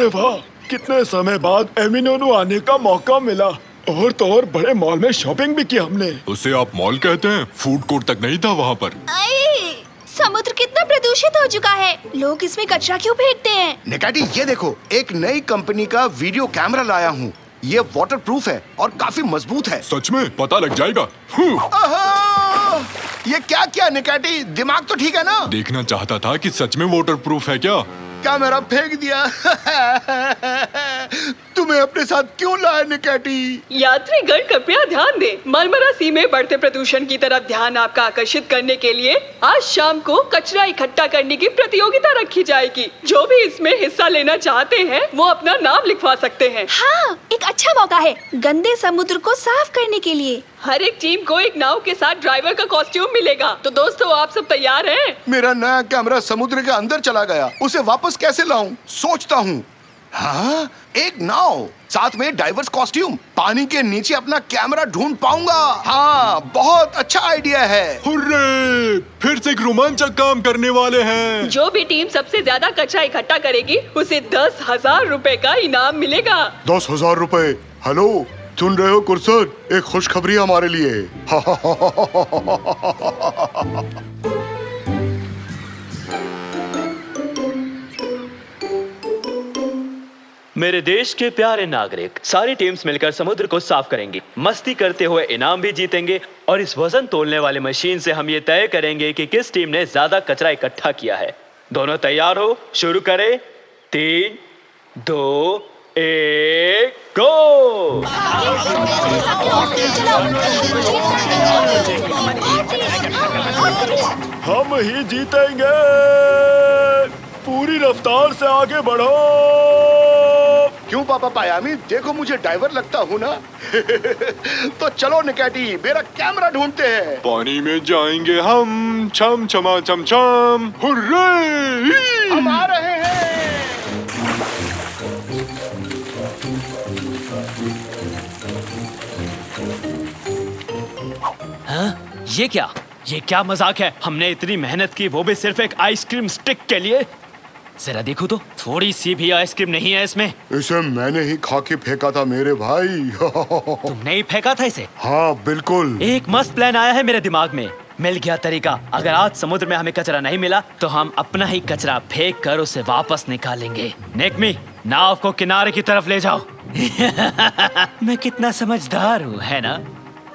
अरे वाह, कितने समय बाद एमिनोनू आने का मौका मिला। और तो और बड़े मॉल में शॉपिंग भी की हमने। उसे आप मॉल कहते हैं? फूड कोर्ट तक नहीं था वहाँ पर। समुद्र कितना प्रदूषित हो चुका है, लोग इसमें कचरा क्यों फेंकते हैं? निकाटी, ये देखो, एक नई कंपनी का वीडियो कैमरा लाया हूँ। ये वाटरप्रूफ है और काफी मजबूत है। सच में? पता लग जाएगा। ये क्या किया निकाटी? दिमाग तो ठीक है ना? देखना चाहता था कि सच में वाटरप्रूफ है क्या। कैमरा फेंक दिया। तुम्हें अपने साथ क्यों लाया निकाटी? यात्रीगण कृपया ध्यान दें, मरमरा सी में बढ़ते प्रदूषण की तरफ ध्यान आपका आकर्षित करने के लिए आज शाम को कचरा इकट्ठा करने की प्रतियोगिता रखी जाएगी। जो भी इसमें हिस्सा लेना चाहते हैं वो अपना नाम लिखवा सकते हैं। हाँ, एक अच्छा मौका है गंदे समुद्र को साफ करने के लिए। हर एक टीम को एक नाव के साथ ड्राइवर का कॉस्ट्यूम मिलेगा। तो दोस्तों, आप सब तैयार हैं? मेरा नया कैमरा समुद्र के अंदर चला गया, उसे वापस कैसे लाऊं? सोचता हूँ। हाँ, एक नाव, साथ में डाइवर्स कॉस्ट्यूम, पानी के नीचे अपना कैमरा ढूंढ पाऊंगा। हाँ, बहुत अच्छा आइडिया है। हुर्रे! फिर से एक रोमांचक काम करने वाले हैं। जो भी टीम सबसे ज्यादा कचरा इकट्ठा करेगी उसे 10,000 रुपए का इनाम मिलेगा। 10,000 रुपए? हेलो, सुन रहे हो कुरसर? एक खुशखबरी हमारे लिए। मेरे देश के प्यारे नागरिक, सारी टीम्स मिलकर समुद्र को साफ करेंगी, मस्ती करते हुए इनाम भी जीतेंगे और इस वजन तोलने वाले मशीन से हम ये तय करेंगे कि किस टीम ने ज्यादा कचरा इकट्ठा किया है। दोनों तैयार हो? शुरू करें। 3, 2, 1, गो! हम ही जीतेंगे। पूरी रफ्तार से आगे बढ़ो। क्यों पापा पायामी, देखो मुझे ड्राइवर लगता हूँ ना? तो चलो निकाटी, मेरा कैमरा ढूंढते हैं। पानी में जाएंगे हम, छम छमा छम छम। हुर्रे! हम आ रहे हैं। हाँ? ये क्या मजाक है? हमने इतनी मेहनत की, वो भी सिर्फ एक आइसक्रीम स्टिक के लिए। जरा देखो तो, थोड़ी सी भी आइसक्रीम नहीं है इसमें। इसे मैंने ही खा के फेंका था मेरे भाई। तुमने ही फेंका था इसे? हाँ बिल्कुल। एक मस्त प्लान आया है मेरे दिमाग में। मिल गया तरीका। अगर आज समुद्र में हमें कचरा नहीं मिला तो हम अपना ही कचरा फेंक कर उसे वापस निकालेंगे। नेकमी, नाव को किनारे की तरफ ले जाओ। मैं कितना समझदार हूँ, है ना?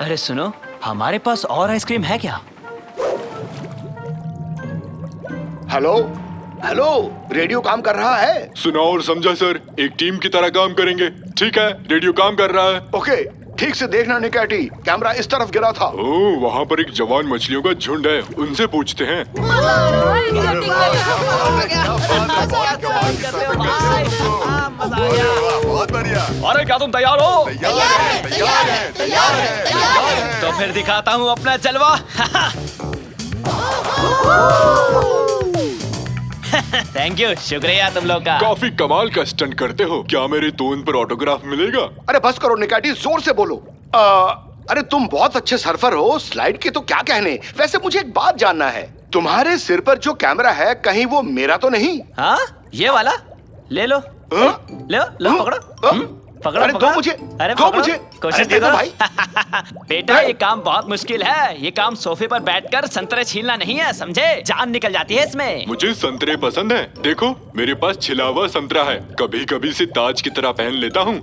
अरे सुनो, हमारे पास और आइसक्रीम है क्या? हेलो हेलो, रेडियो काम कर रहा है? सुना और समझा सर, एक टीम की तरह काम करेंगे। ठीक है, रेडियो काम कर रहा है। ओके, ठीक से देखना निकाटी, कैमरा इस तरफ गिरा था। ओह, वहाँ पर एक जवान मछलियों का झुंड है, उनसे पूछते हैं। बहुत बढ़िया। अरे क्या तुम तैयार हो? तैयार है। तो फिर दिखाता हूँ अपना जलवा। थैंक यू, शुक्रिया तुम लोग का। काफी कमाल का स्टंट करते हो। क्या मेरे टोन पर ऑटोग्राफ मिलेगा? अरे बस करो निकाटी, जोर से बोलो। अरे तुम बहुत अच्छे सर्फर हो, स्लाइड के तो क्या कहने। वैसे मुझे एक बात जानना है, तुम्हारे सिर पर जो कैमरा है कहीं वो मेरा तो नहीं? हाँ, ये वाला ले लो। लो पकड़ो। पकड़ो, अरे पकड़ो। दो मुझे, अरे दो पकड़ो। मुझे। कोशिश अरे दे दो करो। भाई। बेटा, ये काम बहुत मुश्किल है। ये काम सोफे पर बैठकर संतरे छीलना नहीं है, समझे? जान निकल जाती है इसमें। मुझे संतरे पसंद है। देखो, मेरे पास छिला हुआ संतरा है, कभी कभी से ताज की तरह पहन लेता हूँ।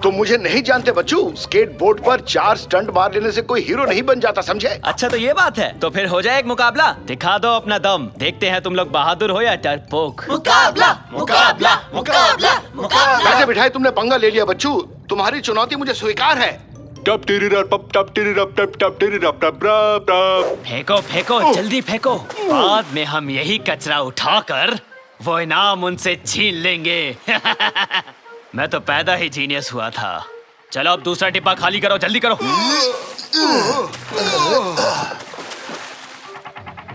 तो मुझे नहीं जानते बच्चू, स्केट बोर्ड पर 4 स्टंट मार लेने से कोई हीरो नहीं बन जाता, समझे? अच्छा तो ये बात है, तो फिर हो जाए एक मुकाबला। दिखा दो अपना दम, देखते हैं तुम लोग बहादुर हो या डरपोक। मुकाबला, मुकाबला, मुकाबला, मुकाबला। बैठे बिठाए तुमने पंगा ले लिया बच्चू, तुम्हारी चुनौती मुझे स्वीकार है। टप टेरी रप टप टप टेरी रप टप टप टेरी रप टप रप टप। फेंको फेंको, जल्दी फेंको। बाद में हम यही कचरा उठाकर वो इनाम उनसे छीन लेंगे। मैं तो पैदा ही जीनियस हुआ था। चलो अब दूसरा डिब्बा खाली करो, जल्दी करो।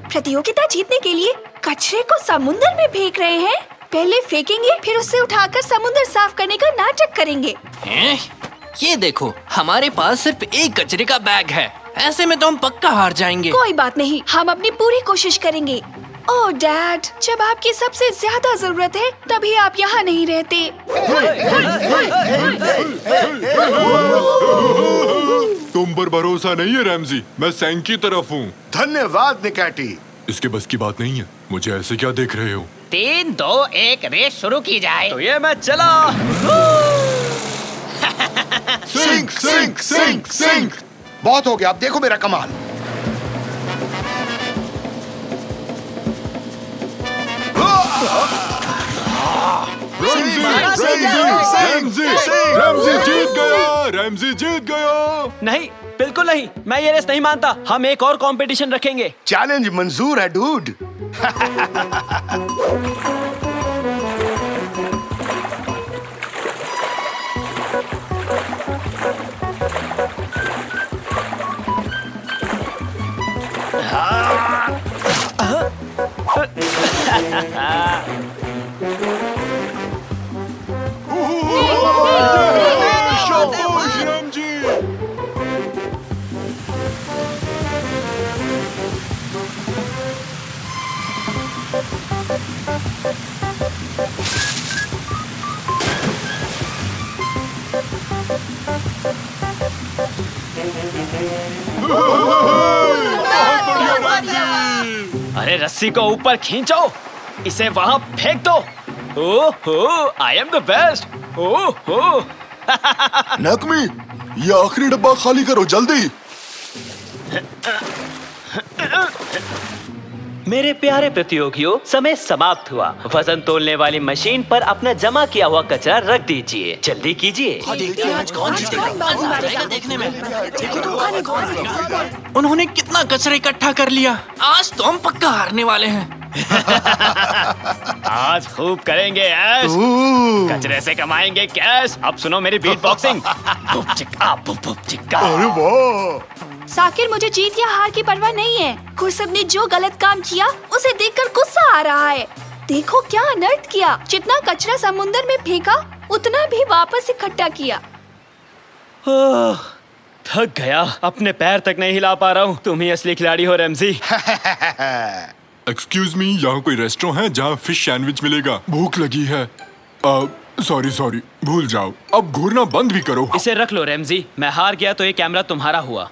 प्रतियोगिता जीतने के लिए कचरे को समुद्र में फेंक रहे हैं। पहले फेंकेंगे, फिर उससे उठाकर समुद्र साफ करने का नाटक करेंगे। ये देखो, हमारे पास सिर्फ एक कचरे का बैग है। ऐसे में तो हम पक्का हार जाएंगे। कोई बात नहीं, हम अपनी पूरी कोशिश करेंगे। ओह डैड, जब आपकी सबसे ज्यादा जरूरत है तभी आप यहाँ नहीं रहते। तुम पर भरोसा नहीं है रैमजी, मैं सैंग की तरफ हूँ। धन्यवाद निकैटी। इसके बस की बात नहीं है। मुझे ऐसे क्या देख रहे हो? 3, 2, 1 रेस शुरू की जाए। तो ये मैच चला। सिंक सिंक सिंक सिंक। बहुत हो गया, अब देखो मेरा कमाल। रैमजी जीत गया, रैमजी जीत गया। नहीं, बिल्कुल नहीं, मैं ये रेस नहीं मानता। हम एक और कंपटीशन रखेंगे। चैलेंज मंजूर है डूड। शाबाश रैमजी। अरे रस्सी को ऊपर खींचो, इसे वहां फेंक दो। ओहो, आई एम द बेस्ट। ओहो। नकमी, ये आखिरी डब्बा खाली करो जल्दी। मेरे प्यारे प्रतियोगियों, समय समाप्त हुआ। वजन तोलने वाली मशीन पर अपना जमा किया हुआ कचरा रख दीजिए। जल्दी कीजिए। उन्होंने कितना कचरा इकट्ठा कर लिया। आज तो हम पक्का हारने वाले हैं। आज खूब करेंगे ऐश, कचरे से कमाएंगे कैश। अब सुनो मेरी बीट बॉक्सिंग। बुप चिक्का, बुप बुप चिक्का। अरे वाह। साकिर, मुझे जीत या हार की परवाह नहीं है। गुरसब ने जो गलत काम किया उसे देखकर गुस्सा आ रहा है। देखो क्या अनर्थ किया। जितना कचरा समुद्र में फेंका उतना भी वापस इकट्ठा किया। ओह, थक गया, अपने पैर तक नहीं हिला पा रहा हूँ। तुम ही असली खिलाड़ी हो रैमजी। एक्सक्यूज मी, यहाँ कोई रेस्टोरेंट है जहाँ फिश सैंडविच मिलेगा? भूख लगी है। सॉरी, भूल जाओ। अब घूरना बंद भी करो। इसे रख लो रैमजी, मैं हार गया तो ये कैमरा तुम्हारा हुआ।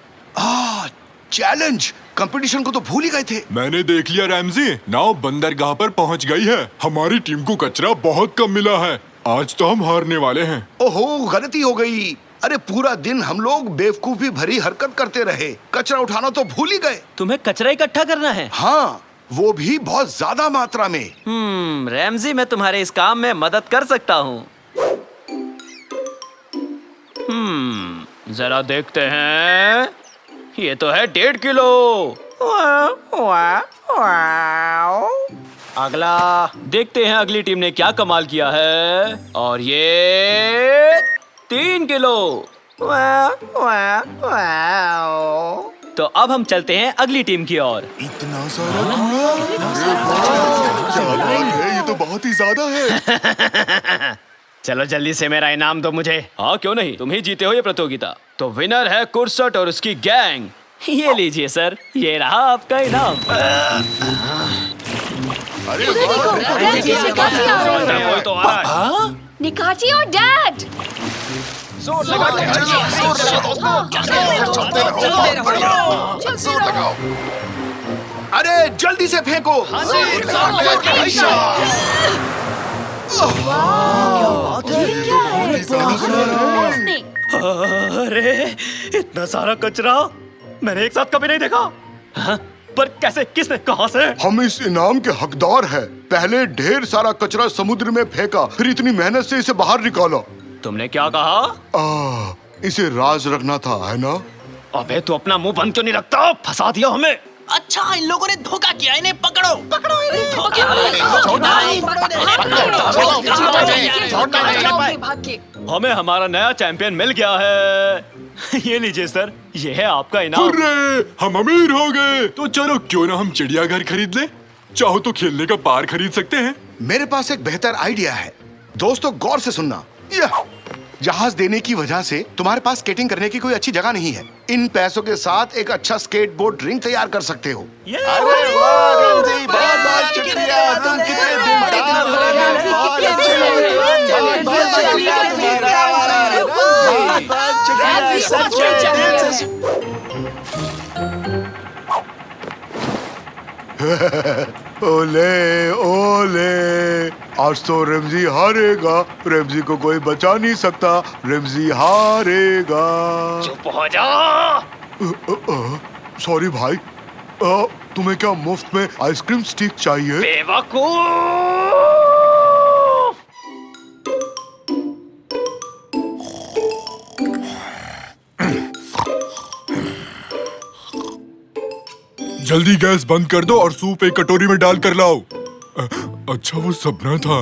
चैलेंज कंपटीशन को तो भूल ही गए थे। मैंने देख लिया रैमजी, नाव बंदरगाह पर पहुँच गई है। हमारी टीम को कचरा बहुत कम मिला है। आज तो हम हारने वाले हैं। ओहो, गलती हो गई। अरे पूरा दिन हम लोग बेवकूफी भरी हरकत करते रहे, कचरा उठाना तो भूल ही गए। तुम्हें कचरा इकट्ठा करना है? हाँ, वो भी बहुत ज्यादा मात्रा में। रैमजी, मैं तुम्हारे इस काम में मदद कर सकता हूँ। जरा देखते हैं। ये तो है 1.5 किलो। अगला देखते हैं अगली टीम ने क्या कमाल किया है। और ये 3 किलो। तो अब हम चलते हैं अगली टीम की ओर। इतना सारा क्या बात है, ये तो बहुत ही ज्यादा है। चलो जल्दी से मेरा इनाम दो मुझे। हाँ क्यों नहीं, तुम ही जीते हो ये प्रतियोगिता। तो विनर है कुर्सट और उसकी गैंग। ये लीजिए सर, ये रहा आपका इनाम। उधर देखो, रैमजी से काफी आ रहे हैं। कोई तो आ रहा है। निकाची और डैड। अरे जल्दी से फेंको। अरे इतना सारा कचरा मैंने एक साथ कभी नहीं देखा। हाँ? पर कैसे, किसने, कहां से? हम इस इनाम के हकदार हैं। पहले ढेर सारा कचरा समुद्र में फेंका, फिर इतनी मेहनत से इसे बाहर निकाला। तुमने क्या कहा? इसे राज रखना था, है ना? अबे तू अपना मुंह बंद क्यों नहीं रखता? फंसा दिया हमें। अच्छा, इन लोगों ने धोखा किया। इन्हें पकड़ो। पकड़ो इन्हें। हमें हमारा नया चैंपियन मिल गया है। ये लीजिए सर, ये है आपका इनाम। हुर्रे, हम अमीर हो गए। तो चलो क्यों ना हम चिड़ियाघर खरीद ले। चाहो तो खेलने का पार्क खरीद सकते हैं। मेरे पास एक बेहतर आइडिया है। दोस्तों गौर से सुनना। जहाज देने की वजह से तुम्हारे पास स्केटिंग करने की कोई अच्छी जगह नहीं है। इन पैसों के साथ एक अच्छा स्केटबोर्ड रिंग तैयार कर सकते हो। अरे वाह रमजी, बहुत बहुत शुक्रिया, तुम कितने दिलदार हो, बहुत अच्छे लगे, बहुत बहुत शुक्रिया तुम्हारा, बहुत बहुत शुक्रिया, सच्चे दिल से। ओले ओले, आज तो रमजी हारेगा, रमजी को कोई बचा नहीं सकता, रमजी हारेगा। चुप हो जा। सॉरी भाई, तुम्हें क्या मुफ्त में आइसक्रीम स्टिक चाहिए? बेवकूफ। जल्दी गैस बंद कर दो और सूप एक कटोरी में डाल कर लाओ। अच्छा वो सपना था।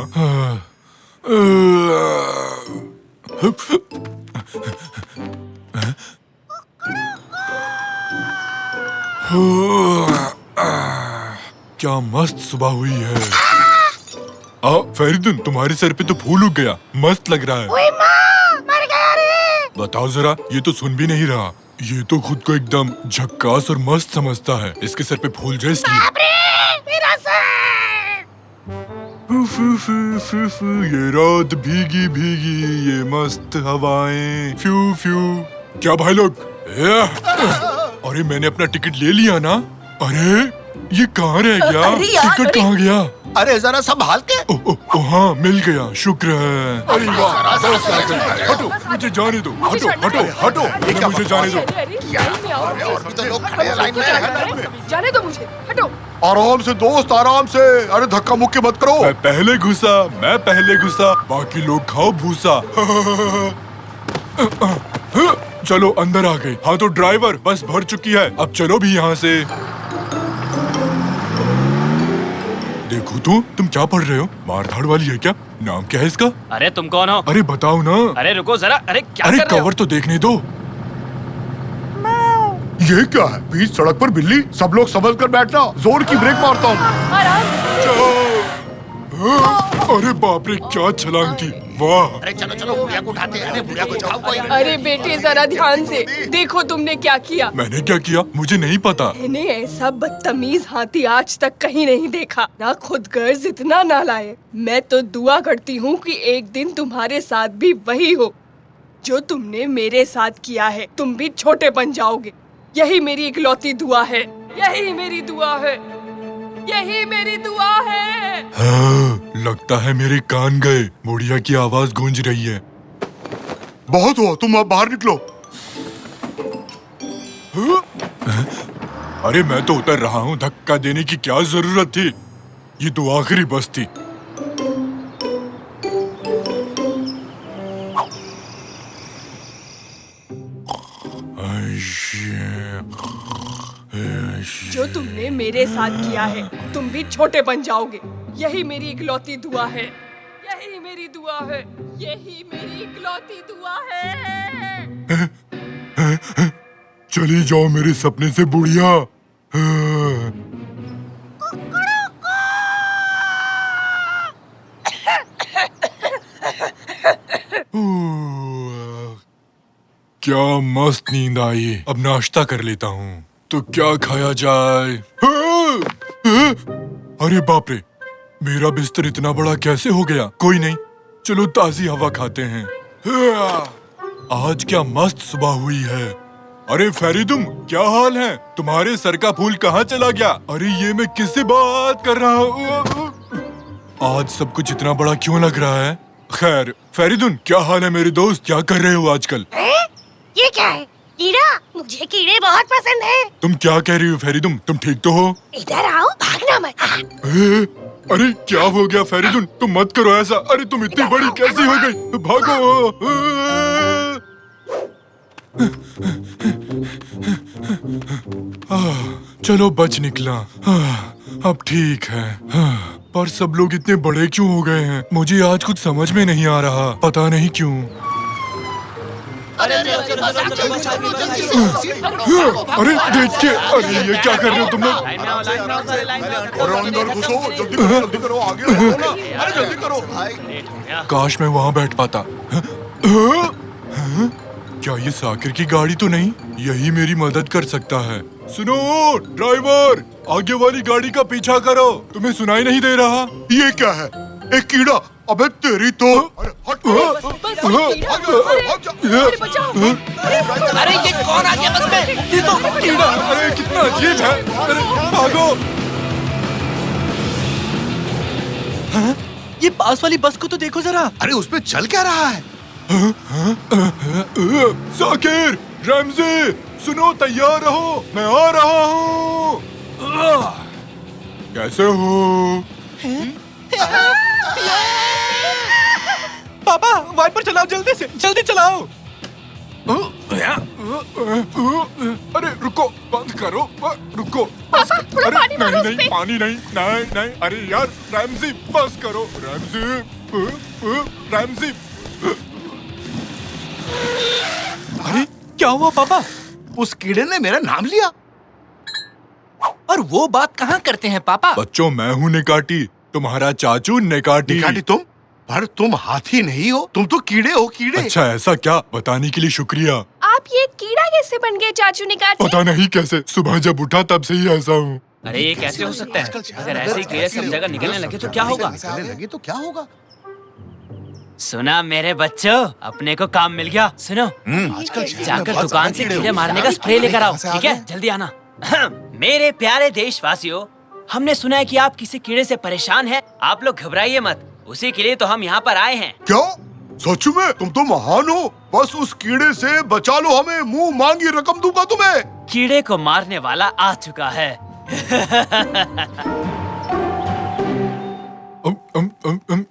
क्या मस्त सुबह हुई है। फेरिदुन, तुम्हारे सर पे तो फूल उग गया, मस्त लग रहा है। ओए माँ, मर गया रे। बताओ जरा, ये तो सुन भी नहीं रहा। ये तो खुद को एकदम झक्कास और मस्त समझता है, इसके सर पे फूल जाए इसलिए। मेरा सर। ये रात भीगी भीगी, ये मस्त हवाएं, फ्यू फ्यू। क्या भाई लोग, अरे मैंने अपना टिकट ले लिया ना। अरे ये कहाँ रह गया, टिकट कहाँ गया? अरे जरा संभाल के। हाँ मिल गया, शुक्र है। अरे वाह, हटो, मुझे जाने दो, हटो हटो हटो, मुझे जाने दो। जाने दो मुझे, हटो। आराम से दोस्त, आराम से। अरे धक्का मुक्की मत करो। मैं पहले घुसा, बाकी लोग खाओ भूसा। चलो अंदर आ गए। हाँ तो ड्राइवर, बस भर चुकी है, अब चलो भी यहाँ से। देखो तो, तुम क्या पढ़ रहे हो? मारधाड़ वाली है क्या? नाम क्या है इसका? अरे तुम कौन हो? अरे बताओ ना। अरे रुको जरा, अरे क्या अरे कर रहे हो? कवर तो देखने दो। ये क्या है? बीच सड़क पर बिल्ली, सब लोग समझ कर बैठना, जोर की ब्रेक मारता हूँ। अरे बाप रे, क्या छलांग थी, वाह। अरे चलो चलो, बुढ़िया को उठाते हैं। अरे बुढ़िया को उठाओ कोई। अरे बेटे जरा ध्यान से देखो, तुमने क्या किया। मैंने क्या किया, मुझे नहीं पता। मैंने ऐसा बदतमीज हाथी आज तक कहीं नहीं देखा, ना खुद गर्ज इतना ना लाए। मैं तो दुआ करती हूँ कि एक दिन तुम्हारे साथ भी वही हो जो तुमने मेरे साथ किया है। तुम भी छोटे बन जाओगे, यही मेरी इकलौती दुआ है, यही मेरी दुआ है, यही मेरी दुआ है। हाँ, लगता है मेरे कान गए, बुढ़िया की आवाज गूंज रही है। बहुत हुआ, तुम अब बाहर निकलो। अरे मैं तो उतर रहा हूँ, धक्का देने की क्या जरूरत थी, ये तो आखिरी बस थी। जो तुमने मेरे साथ किया है, तुम भी छोटे बन जाओगे, यही मेरी इकलौती दुआ है, यही मेरी दुआ है, यही मेरी इकलौती दुआ है। चली जाओ मेरे सपने से बुढ़िया। क्या मस्त नींद आई, अब नाश्ता कर लेता हूँ। तो क्या खाया जाए? अरे बाप रे, मेरा बिस्तर इतना बड़ा कैसे हो गया? कोई नहीं, चलो ताजी हवा खाते हैं। आज क्या मस्त सुबह हुई है। अरे फेरिदुम, क्या हाल है? तुम्हारे सर का फूल कहाँ चला गया? अरे ये मैं किससे बात कर रहा हूँ? आज सब कुछ इतना बड़ा क्यों लग रहा है? खैर, फेरिदुन क्या हाल है मेरे दोस्त? क्या कर रहे हो आजकल? ये क्या है? कीड़ा? मुझे कीड़े बहुत पसंद है। तुम क्या कह रही हो फेरिदुम? तुम ठीक तो हो? इधर आओ, भागना मत। अरे क्या हो गया फेरिदुन? तुम मत करो ऐसा। अरे तुम इतनी बड़ी कैसी हो गई? भागो। चलो बच निकला। अब ठीक है। पर सब लोग इतने बड़े क्यों हो गए हैं? मुझे आज कुछ समझ में नहीं आ रहा, पता नहीं क्यों। अरे देखिए, अरे ये क्या कर रहे हो तुम लोग? और अंदर घुसो, जल्दी करो, आगे बढ़ो ना। अरे जल्दी करो भाई। काश मैं वहाँ बैठ पाता। क्या ये साकिर की गाड़ी तो नहीं? यही मेरी मदद कर सकता है। सुनो ड्राइवर, आगे वाली गाड़ी का पीछा करो। तुम्हें सुनाई नहीं दे रहा? ये क्या है? एक कीड़ा। अबे तेरी तो। अरे हट। अरे बचाओ। अरे ये कौन आ गया बस में? ये तो कीड़ा। अरे कितना अजीब है। अरे भागो। ये पास वाली बस को तो देखो जरा। अरे उसमें चल क्या रहा है? साकिर, रैमजी, सुनो, तैयार रहो, मैं आ रहा हूँ। कैसे हो? पापा वाइपर चलाओ, जल्दी से, जल्दी चलाओ। अरे रुको, बंद करो, रुको। बस। थोड़ा अरे पानी मारो नहीं उस पे। पानी नहीं, नहीं नहीं। अरे यार रैमजी, बस करो। Ramsay, Ramsay. अरे क्या हुआ पापा? उस कीड़े ने मेरा नाम लिया। और वो बात कहाँ करते हैं पापा? बच्चों, मैं हूँ निकाटी, तुम्हारा चाचू निकाटी। निकाटी तुम? पर तुम हाथी नहीं हो, तुम तो कीड़े हो, कीड़े। अच्छा ऐसा क्या? बताने के लिए शुक्रिया। आप ये कीड़ा कैसे बन गए चाचू निकाटी? पता नहीं कैसे, सुबह जब उठा तब से ही ऐसा हूँ। अरे ये कैसे हो सकता है? अगर ऐसे ही कीड़े सब जगह निकलने लगे तो क्या होगा? निकलने लगे तो क्या होगा? सुना मेरे बच्चों, अपने को काम मिल गया। सुनो, जाकर दुकान से कीड़े मारने का स्प्रे लेकर आओ, ठीक है? जल्दी आना। मेरे प्यारे देशवासियों, हमने सुना है कि आप किसी कीड़े से परेशान हैं। आप लोग घबराइए मत, उसी के लिए तो हम यहाँ पर आए हैं। क्या? सच में? तुम तो महान हो। बस उस कीड़े से बचा लो हमें, मुंह मांगी रकम दूंगा तुम्हें। कीड़े को मारने वाला आ चुका है।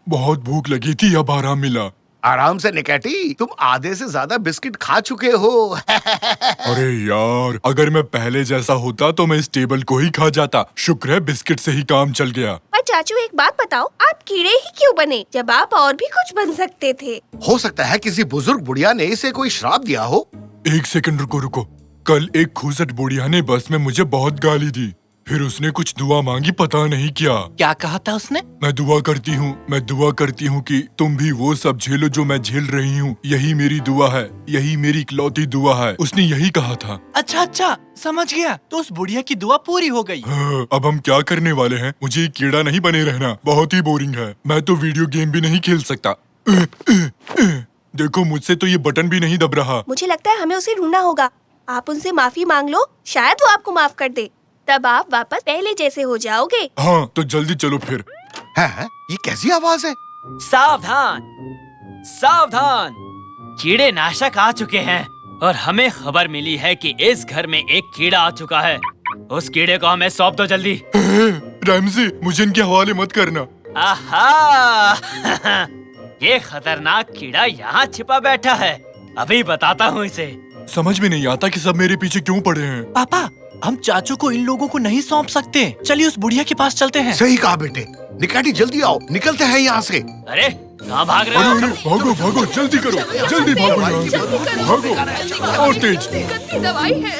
बहुत भूख लगी थी, अब आराम मिला। आराम से निकाटी, तुम आधे से ज्यादा बिस्किट खा चुके हो। अरे यार, अगर मैं पहले जैसा होता तो मैं इस टेबल को ही खा जाता। शुक्र है बिस्किट से ही काम चल गया। पर चाचू एक बात बताओ, आप कीड़े ही क्यों बने जब आप और भी कुछ बन सकते थे? हो सकता है किसी बुजुर्ग बुढ़िया ने इसे कोई श्राप दिया हो। एक सेकंड रुको रुको। कल एक खूसट बुढ़िया ने बस में मुझे बहुत गाली दी। फिर उसने कुछ दुआ मांगी, पता नहीं क्या कहा था उसने? मैं दुआ करती हूँ कि तुम भी वो सब झेलो जो मैं झेल रही हूँ। यही मेरी दुआ है, यही मेरी इकलौती दुआ है। उसने यही कहा था। अच्छा, समझ गया। तो उस बुढ़िया की दुआ पूरी हो गई। हाँ, अब हम क्या करने वाले हैं? मुझे ये कीड़ा नहीं बने रहना, बहुत ही बोरिंग है। मैं तो वीडियो गेम भी नहीं खेल सकता। देखो, मुझसे तो ये बटन भी नहीं दब रहा। मुझे लगता है हमें उसे ढूंढना होगा। आप उनसे माफी मांग लो, शायद वो आपको माफ कर दे। तब आप वापस पहले जैसे हो जाओगे। हाँ, तो जल्दी चलो फिर। है? ये कैसी आवाज है? सावधान, सावधान, कीड़े नाशक आ चुके हैं और हमें खबर मिली है कि इस घर में एक कीड़ा आ चुका है। उस कीड़े को हमें सौंप दो जल्दी। रैमजी, मुझे इनके हवाले मत करना। आहा, ये खतरनाक कीड़ा यहाँ छिपा बैठा है। अभी बताता हूँ इसे। समझ में नहीं आता कि सब मेरे पीछे क्यों पड़े हैं। पापा, हम चाचू को इन लोगों को नहीं सौंप सकते। चलिए उस बुढ़िया के पास चलते हैं। सही कहा बेटे। निकाटी जल्दी आओ, निकलते हैं यहाँ से। अरे कहाँ भाग रहे अरे, हो? भागो भागो, जल्दी करो, जल्दी भागो यहाँ से। भागो और तेज। गंदी दवाई है।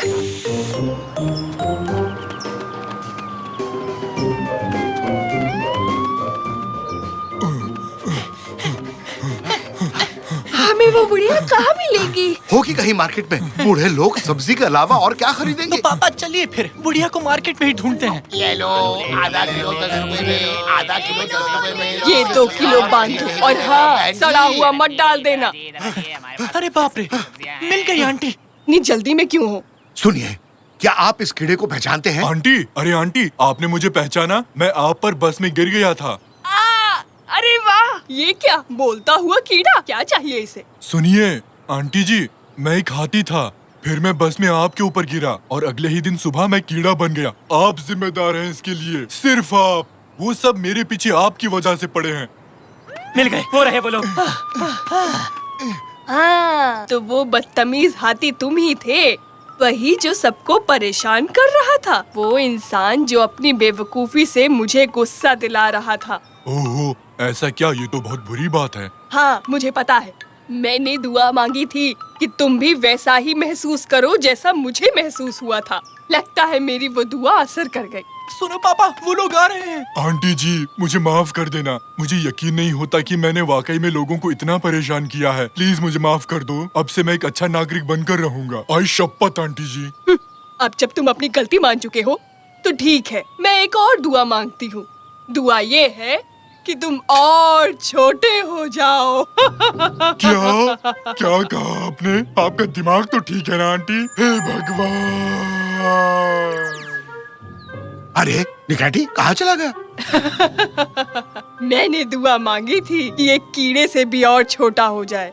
हमें वो बुढ़िया कहाँ मिलेगी? होगी कहीं मार्केट में। बूढ़े लोग सब्जी के अलावा और क्या खरीदेंगे? तो पापा चलिए फिर बुढ़िया को मार्केट में ही ढूंढते हैं। ले लो, आधा किलो 10 रुपए में, आधा किलो 10 रुपए में। ये 2 किलो बांधो और हाँ, सड़ा हुआ मत डाल देना। अरे बाप रे, मिल गई आंटी। इतनी जल्दी में क्यों हो? सुनिए, क्या आप इस कीड़े को पहचानते हैं? आंटी, अरे आंटी, आपने मुझे पहचाना? मैं आप पर बस में गिर गया था। अरे वाह, ये क्या बोलता हुआ कीड़ा? क्या चाहिए इसे? सुनिए आंटी जी, मैं एक हाथी था, फिर मैं बस में आपके ऊपर गिरा और अगले ही दिन सुबह मैं कीड़ा बन गया। आप जिम्मेदार हैं इसके लिए, सिर्फ आप। वो सब मेरे पीछे आपकी वजह से पड़े हैं। मिल गए, वो रहे वो लोग। हाँ, तो वो बदतमीज हाथी तुम ही थे, वही जो सबको परेशान कर रहा था। वो इंसान जो अपनी बेवकूफी से मुझे गुस्सा दिला रहा था। ओहो, ऐसा क्या? ये तो बहुत बुरी बात है। हाँ, मुझे पता है। मैंने दुआ मांगी थी कि तुम भी वैसा ही महसूस करो जैसा मुझे महसूस हुआ था। लगता है मेरी वो दुआ असर कर गई। सुनो पापा, वो लोग आ रहे हैं। आंटी जी मुझे माफ कर देना, मुझे यकीन नहीं होता कि मैंने वाकई में लोगों को इतना परेशान किया है। प्लीज मुझे माफ कर दो, अब से मैं एक अच्छा नागरिक बनकर रहूंगा। आई शपथ आंटी जी। अब जब तुम अपनी गलती मान चुके हो तो ठीक है, मैं एक और दुआ मांगती हूँ। दुआ ये है कि तुम और छोटे हो जाओ। क्या क्या कहा आपने? आपका दिमाग तो ठीक है ना आंटी? हे भगवान। अरे निकाटी कहाँ चला गया? मैंने दुआ मांगी थी कि एक कीड़े से भी और छोटा हो जाए।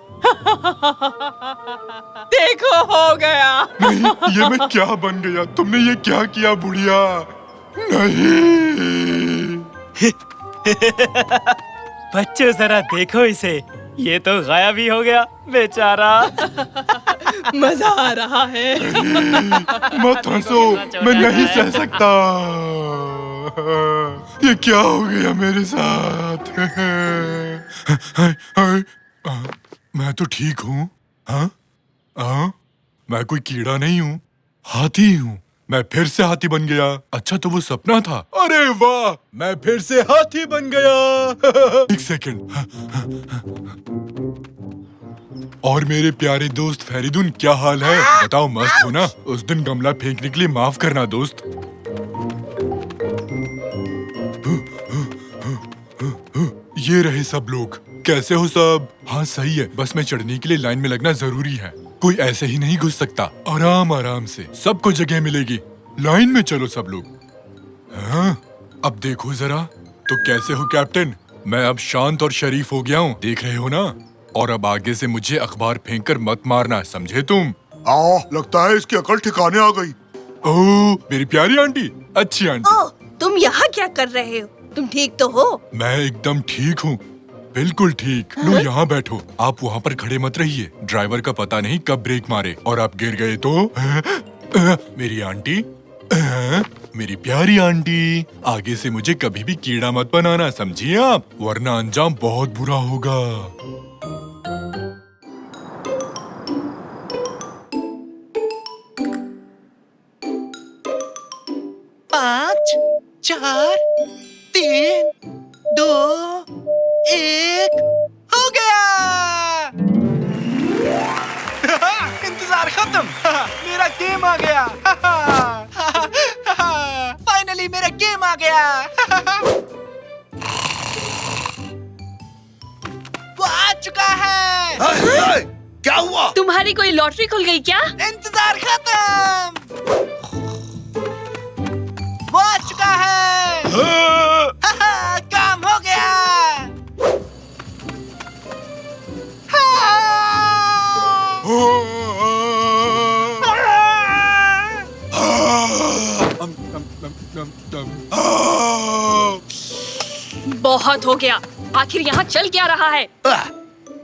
देखो हो गया। नहीं, ये मैं क्या बन गया? तुमने ये क्या किया बुढ़िया? नहीं। बच्चों जरा देखो इसे, ये तो गायब ही हो गया बेचारा। मजा आ रहा है। मत हंसो, मैं नहीं सह सकता। ये क्या हो गया मेरे साथ? मैं तो ठीक हूँ। हाँ? मैं कोई कीड़ा नहीं हूँ, हाथी हूँ। मैं फिर से हाथी बन गया। अच्छा तो वो सपना था। अरे वाह, मैं फिर से हाथी बन गया। एक सेकंड। और मेरे प्यारे दोस्त फेरिदुन, क्या हाल है? बताओ मस्त हो ना? उस दिन गमला फेंकने के लिए माफ करना दोस्त। ये रहे सब लोग। कैसे हो सब? हाँ सही है, बस में चढ़ने के लिए लाइन में लगना जरूरी है। कोई ऐसे ही नहीं घुस सकता। आराम आराम से सबको जगह मिलेगी। लाइन में चलो सब लोग। हाँ, अब देखो जरा। तो कैसे हो कैप्टन? मैं अब शांत और शरीफ हो गया हूँ, देख रहे हो ना? और अब आगे से मुझे अखबार फेंककर मत मारना, समझे तुम? लगता है इसकी अकल ठिकाने आ गई। ओह मेरी प्यारी आंटी, अच्छी आंटी। ओह, तुम यहाँ क्या कर रहे हो? तुम ठीक तो हो? मैं एकदम ठीक हूँ, बिल्कुल ठीक। लो यहाँ बैठो। आप वहाँ पर खड़े मत रहिए, ड्राइवर का पता नहीं कब ब्रेक मारे और आप गिर गए तो। मेरी आंटी, मेरी प्यारी आंटी, आगे से मुझे कभी भी कीड़ा मत बनाना, समझिए आप? वरना अंजाम बहुत बुरा होगा। 5, 4, 3, 2, 1 हो गया। इंतजार खत्म। मेरा गेम आ गया। फाइनली मेरा गेम आ गया। वो आ चुका है। क्या हुआ? तुम्हारी कोई लॉटरी खुल गई क्या? इंतजार खत्म। वो आ चुका है। काम हो गया। बहुत हो गया। आखिर यहाँ चल क्या रहा है?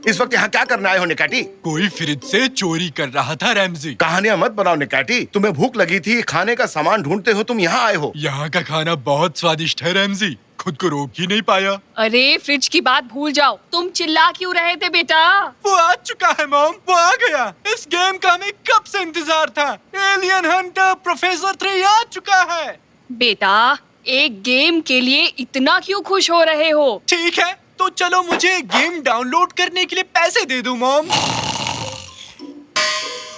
इस वक्त यहाँ क्या करने आए हो निकाटी? कोई फ्रिज से चोरी कर रहा था रैमजी। कहानियां मत बनाओ निकाटी। तुम्हें भूख लगी थी, खाने का सामान ढूंढते हो तुम यहाँ आए हो। यहाँ का खाना बहुत स्वादिष्ट है रैमजी, खुद को रोक ही नहीं पाया। अरे फ्रिज की बात भूल जाओ, तुम चिल्ला क्यों रहे थे बेटा? वो आ चुका है मॉम, वो आ गया। इस गेम का हमें कब से इंतजार था। एलियन हंटर प्रोफेसर 3 आ चुका है। बेटा, एक गेम के लिए इतना क्यों खुश हो रहे हो? ठीक है, तो चलो मुझे गेम डाउनलोड करने के लिए पैसे दे दो मॉम।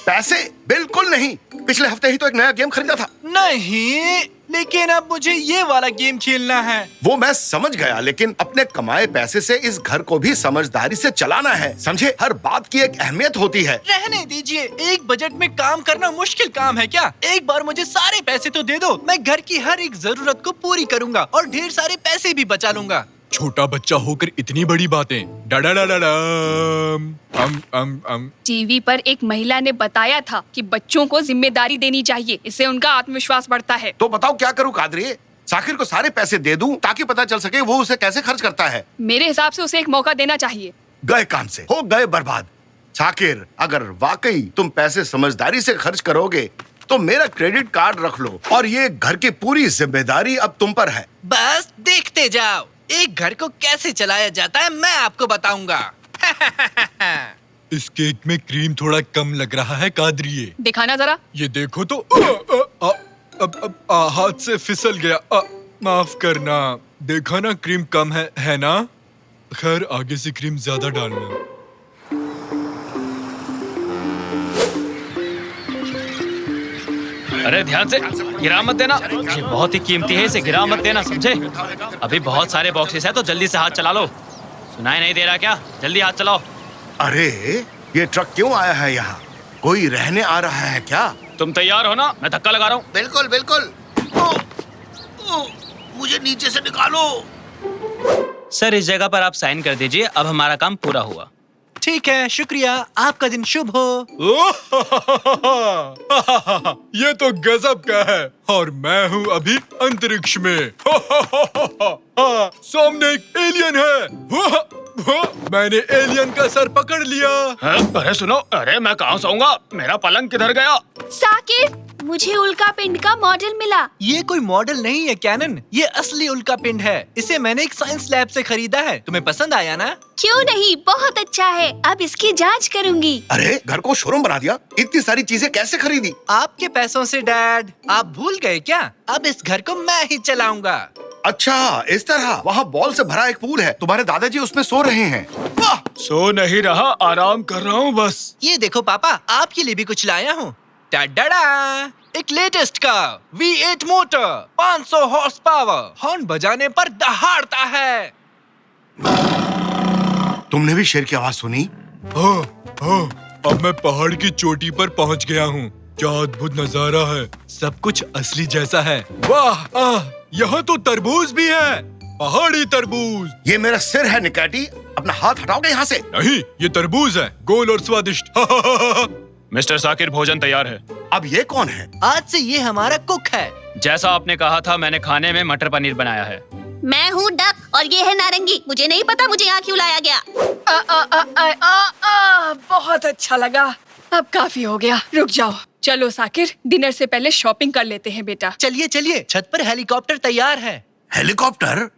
पैसे? बिल्कुल नहीं। पिछले हफ्ते ही तो एक नया गेम खरीदा था। नहीं, लेकिन अब मुझे ये वाला गेम खेलना है। वो मैं समझ गया, लेकिन अपने कमाए पैसे से इस घर को भी समझदारी से चलाना है, समझे? हर बात की एक अहमियत होती है। रहने दीजिए, एक बजट में काम करना मुश्किल काम है क्या? एक बार मुझे सारे पैसे तो दे दो, मैं घर की हर एक जरूरत को पूरी करूंगा और ढेर सारे पैसे भी बचा लूंगा। छोटा बच्चा होकर इतनी बड़ी बातें। टीवी पर एक महिला ने बताया था कि बच्चों को जिम्मेदारी देनी चाहिए, इससे उनका आत्मविश्वास बढ़ता है। तो बताओ क्या करूं कादरी? साकिर को सारे पैसे दे दूं ताकि पता चल सके वो उसे कैसे खर्च करता है। मेरे हिसाब से उसे एक मौका देना चाहिए। गए काम से हो गए बर्बाद। साकिर, अगर वाकई तुम पैसे समझदारी से खर्च करोगे तो मेरा क्रेडिट कार्ड रख लो और ये घर की पूरी जिम्मेदारी अब तुम पर है। बस देखते जाओ, एक घर को कैसे चलाया जाता है मैं आपको बताऊंगा। इस केक में क्रीम थोड़ा कम लग रहा है कादरिए। दिखाना जरा। ये देखो तो। हाथ से फिसल गया। माफ करना। देखा ना, क्रीम कम है ना? खैर, आगे से क्रीम ज्यादा डालना। अरे ध्यान से, गिरा मत देना। ये बहुत ही कीमती है, इसे गिरा मत देना, समझे? अभी बहुत सारे बॉक्सेस हैं, तो जल्दी से हाथ चला लो। सुनाई नहीं दे रहा क्या? जल्दी हाथ चलाओ। अरे ये ट्रक क्यों आया है यहाँ? कोई रहने आ रहा है क्या? तुम तैयार हो ना? मैं धक्का लगा रहा हूँ। बिल्कुल बिल्कुल। मुझे नीचे से निकालो। सर, इस जगह पर आप साइन कर दीजिए। अब हमारा काम पूरा हुआ। ठीक है, शुक्रिया। आपका दिन शुभ हो। ये तो गजब का है। और मैं हूँ अभी अंतरिक्ष में। सामने एक एलियन है। मैंने एलियन का सर पकड़ लिया। अरे सुनो, अरे मैं कहाँ सोऊंगा? मेरा पलंग किधर गया? साकिर, मुझे उल्का पिंड का मॉडल मिला। ये कोई मॉडल नहीं है कैनन, ये असली उल्का पिंड है। इसे मैंने एक साइंस लैब से खरीदा है। तुम्हें पसंद आया ना? क्यों नहीं, बहुत अच्छा है। अब इसकी जांच करूंगी। अरे घर को शोरूम बना दिया। इतनी सारी चीजें कैसे खरीदी? आपके पैसों से डैड। आप भूल गए क्या? अब इस घर को मैं ही चलाऊंगा। अच्छा, इस तरह। वहाँ बॉल से भरा एक पूल है। तुम्हारे दादाजी उसमें सो रहे हैं। वाह! सो नहीं रहा, आराम कर रहा हूँ बस। ये देखो पापा, आपके लिए भी कुछ लाया हूँ। टाडा! एक लेटेस्ट का V8 motor, 500 horse power, horn बजाने पर दहाड़ता है। तुमने भी शेर की आवाज सुनी? अब मैं पहाड़ की चोटी पर पहुंच गया हूँ। क्या अद्भुत नजारा है। सब कुछ असली जैसा है। वाह! यहाँ तो तरबूज भी है। पहाड़ी तरबूज। ये मेरा सिर है निकैटी। अपना हाथ हटाओगे यहाँ से? नहीं, ये तरबूज है, गोल और स्वादिष्ट। मिस्टर साकिर, भोजन तैयार है। अब ये कौन है? आज से ये हमारा कुक है। जैसा आपने कहा था, मैंने खाने में मटर पनीर बनाया है। मैं हूँ डक और ये है नारंगी। मुझे नहीं पता मुझे यहाँ क्यों लाया गया। बहुत अच्छा लगा। अब काफी हो गया, रुक जाओ। चलो साकिर, डिनर से पहले शॉपिंग कर लेते हैं बेटा। चलिए चलिए, छत पर हेलीकॉप्टर तैयार है। हेलीकॉप्टर?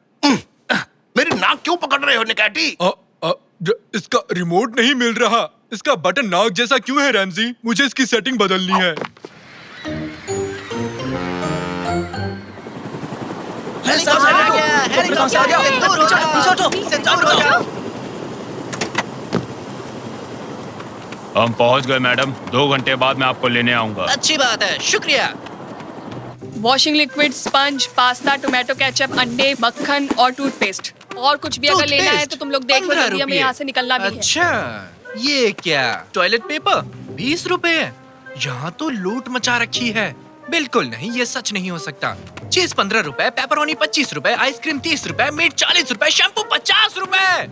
मेरी नाक क्यों पकड़ रहे हो निकैटी? इसका रिमोट नहीं मिल रहा। इसका बटन नाक जैसा क्यों है रैमजी? मुझे इसकी सेटिंग बदलनी है। हम पहुंच गए मैडम। 2 घंटे बाद मैं आपको लेने आऊंगा। अच्छी बात है, शुक्रिया। Washing liquid, sponge, pasta, tomato ketchup, अंडे, मक्खन और टूथपेस्ट। और कुछ भी अगर लेना है तो तुम लोग देख लो, जल्दी हमें यहाँ से निकलना भी है। अच्छा, ये क्या? टॉयलेट पेपर 20 रुपए। यहाँ तो लूट मचा रखी है। बिल्कुल नहीं, ये सच नहीं हो सकता। चीज 15 रुपए, पेपरोनी 25 रुपए, आइसक्रीम 30 रुपए, मीट 40 रुपए, शैम्पू 50 रुपए।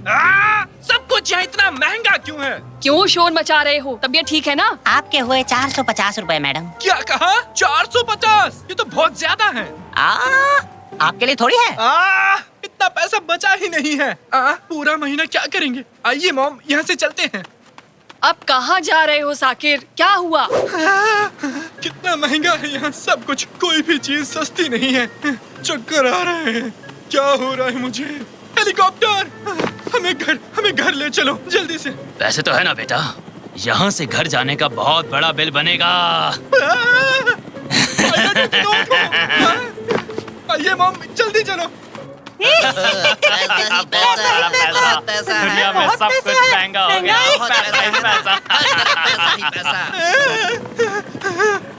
सब कुछ यहाँ इतना महंगा क्यों है? क्यों शोर मचा रहे हो? तबीयत ठीक है ना? आपके हुए 450 रुपए मैडम। क्या कहा? 450? ये तो बहुत ज्यादा है। आपके लिए थोड़ी है। इतना पैसा बचा ही नहीं है। पूरा महीना क्या करेंगे? आइए मॉम, यहाँ से चलते हैं। अब कहाँ जा रहे हो साकिर? क्या हुआ? कितना महंगा है यहाँ सब कुछ। कोई भी चीज सस्ती नहीं है। चक्कर आ रहे हैं। क्या हो रहा है मुझे? हेलीकॉप्टर! हमें घर ले चलो जल्दी से। वैसे तो है ना बेटा, यहाँ से घर जाने का बहुत बड़ा बिल बनेगा। आइए मॉम, जल्दी चलो। दुनिया में सब कुछ महंगा हो गया।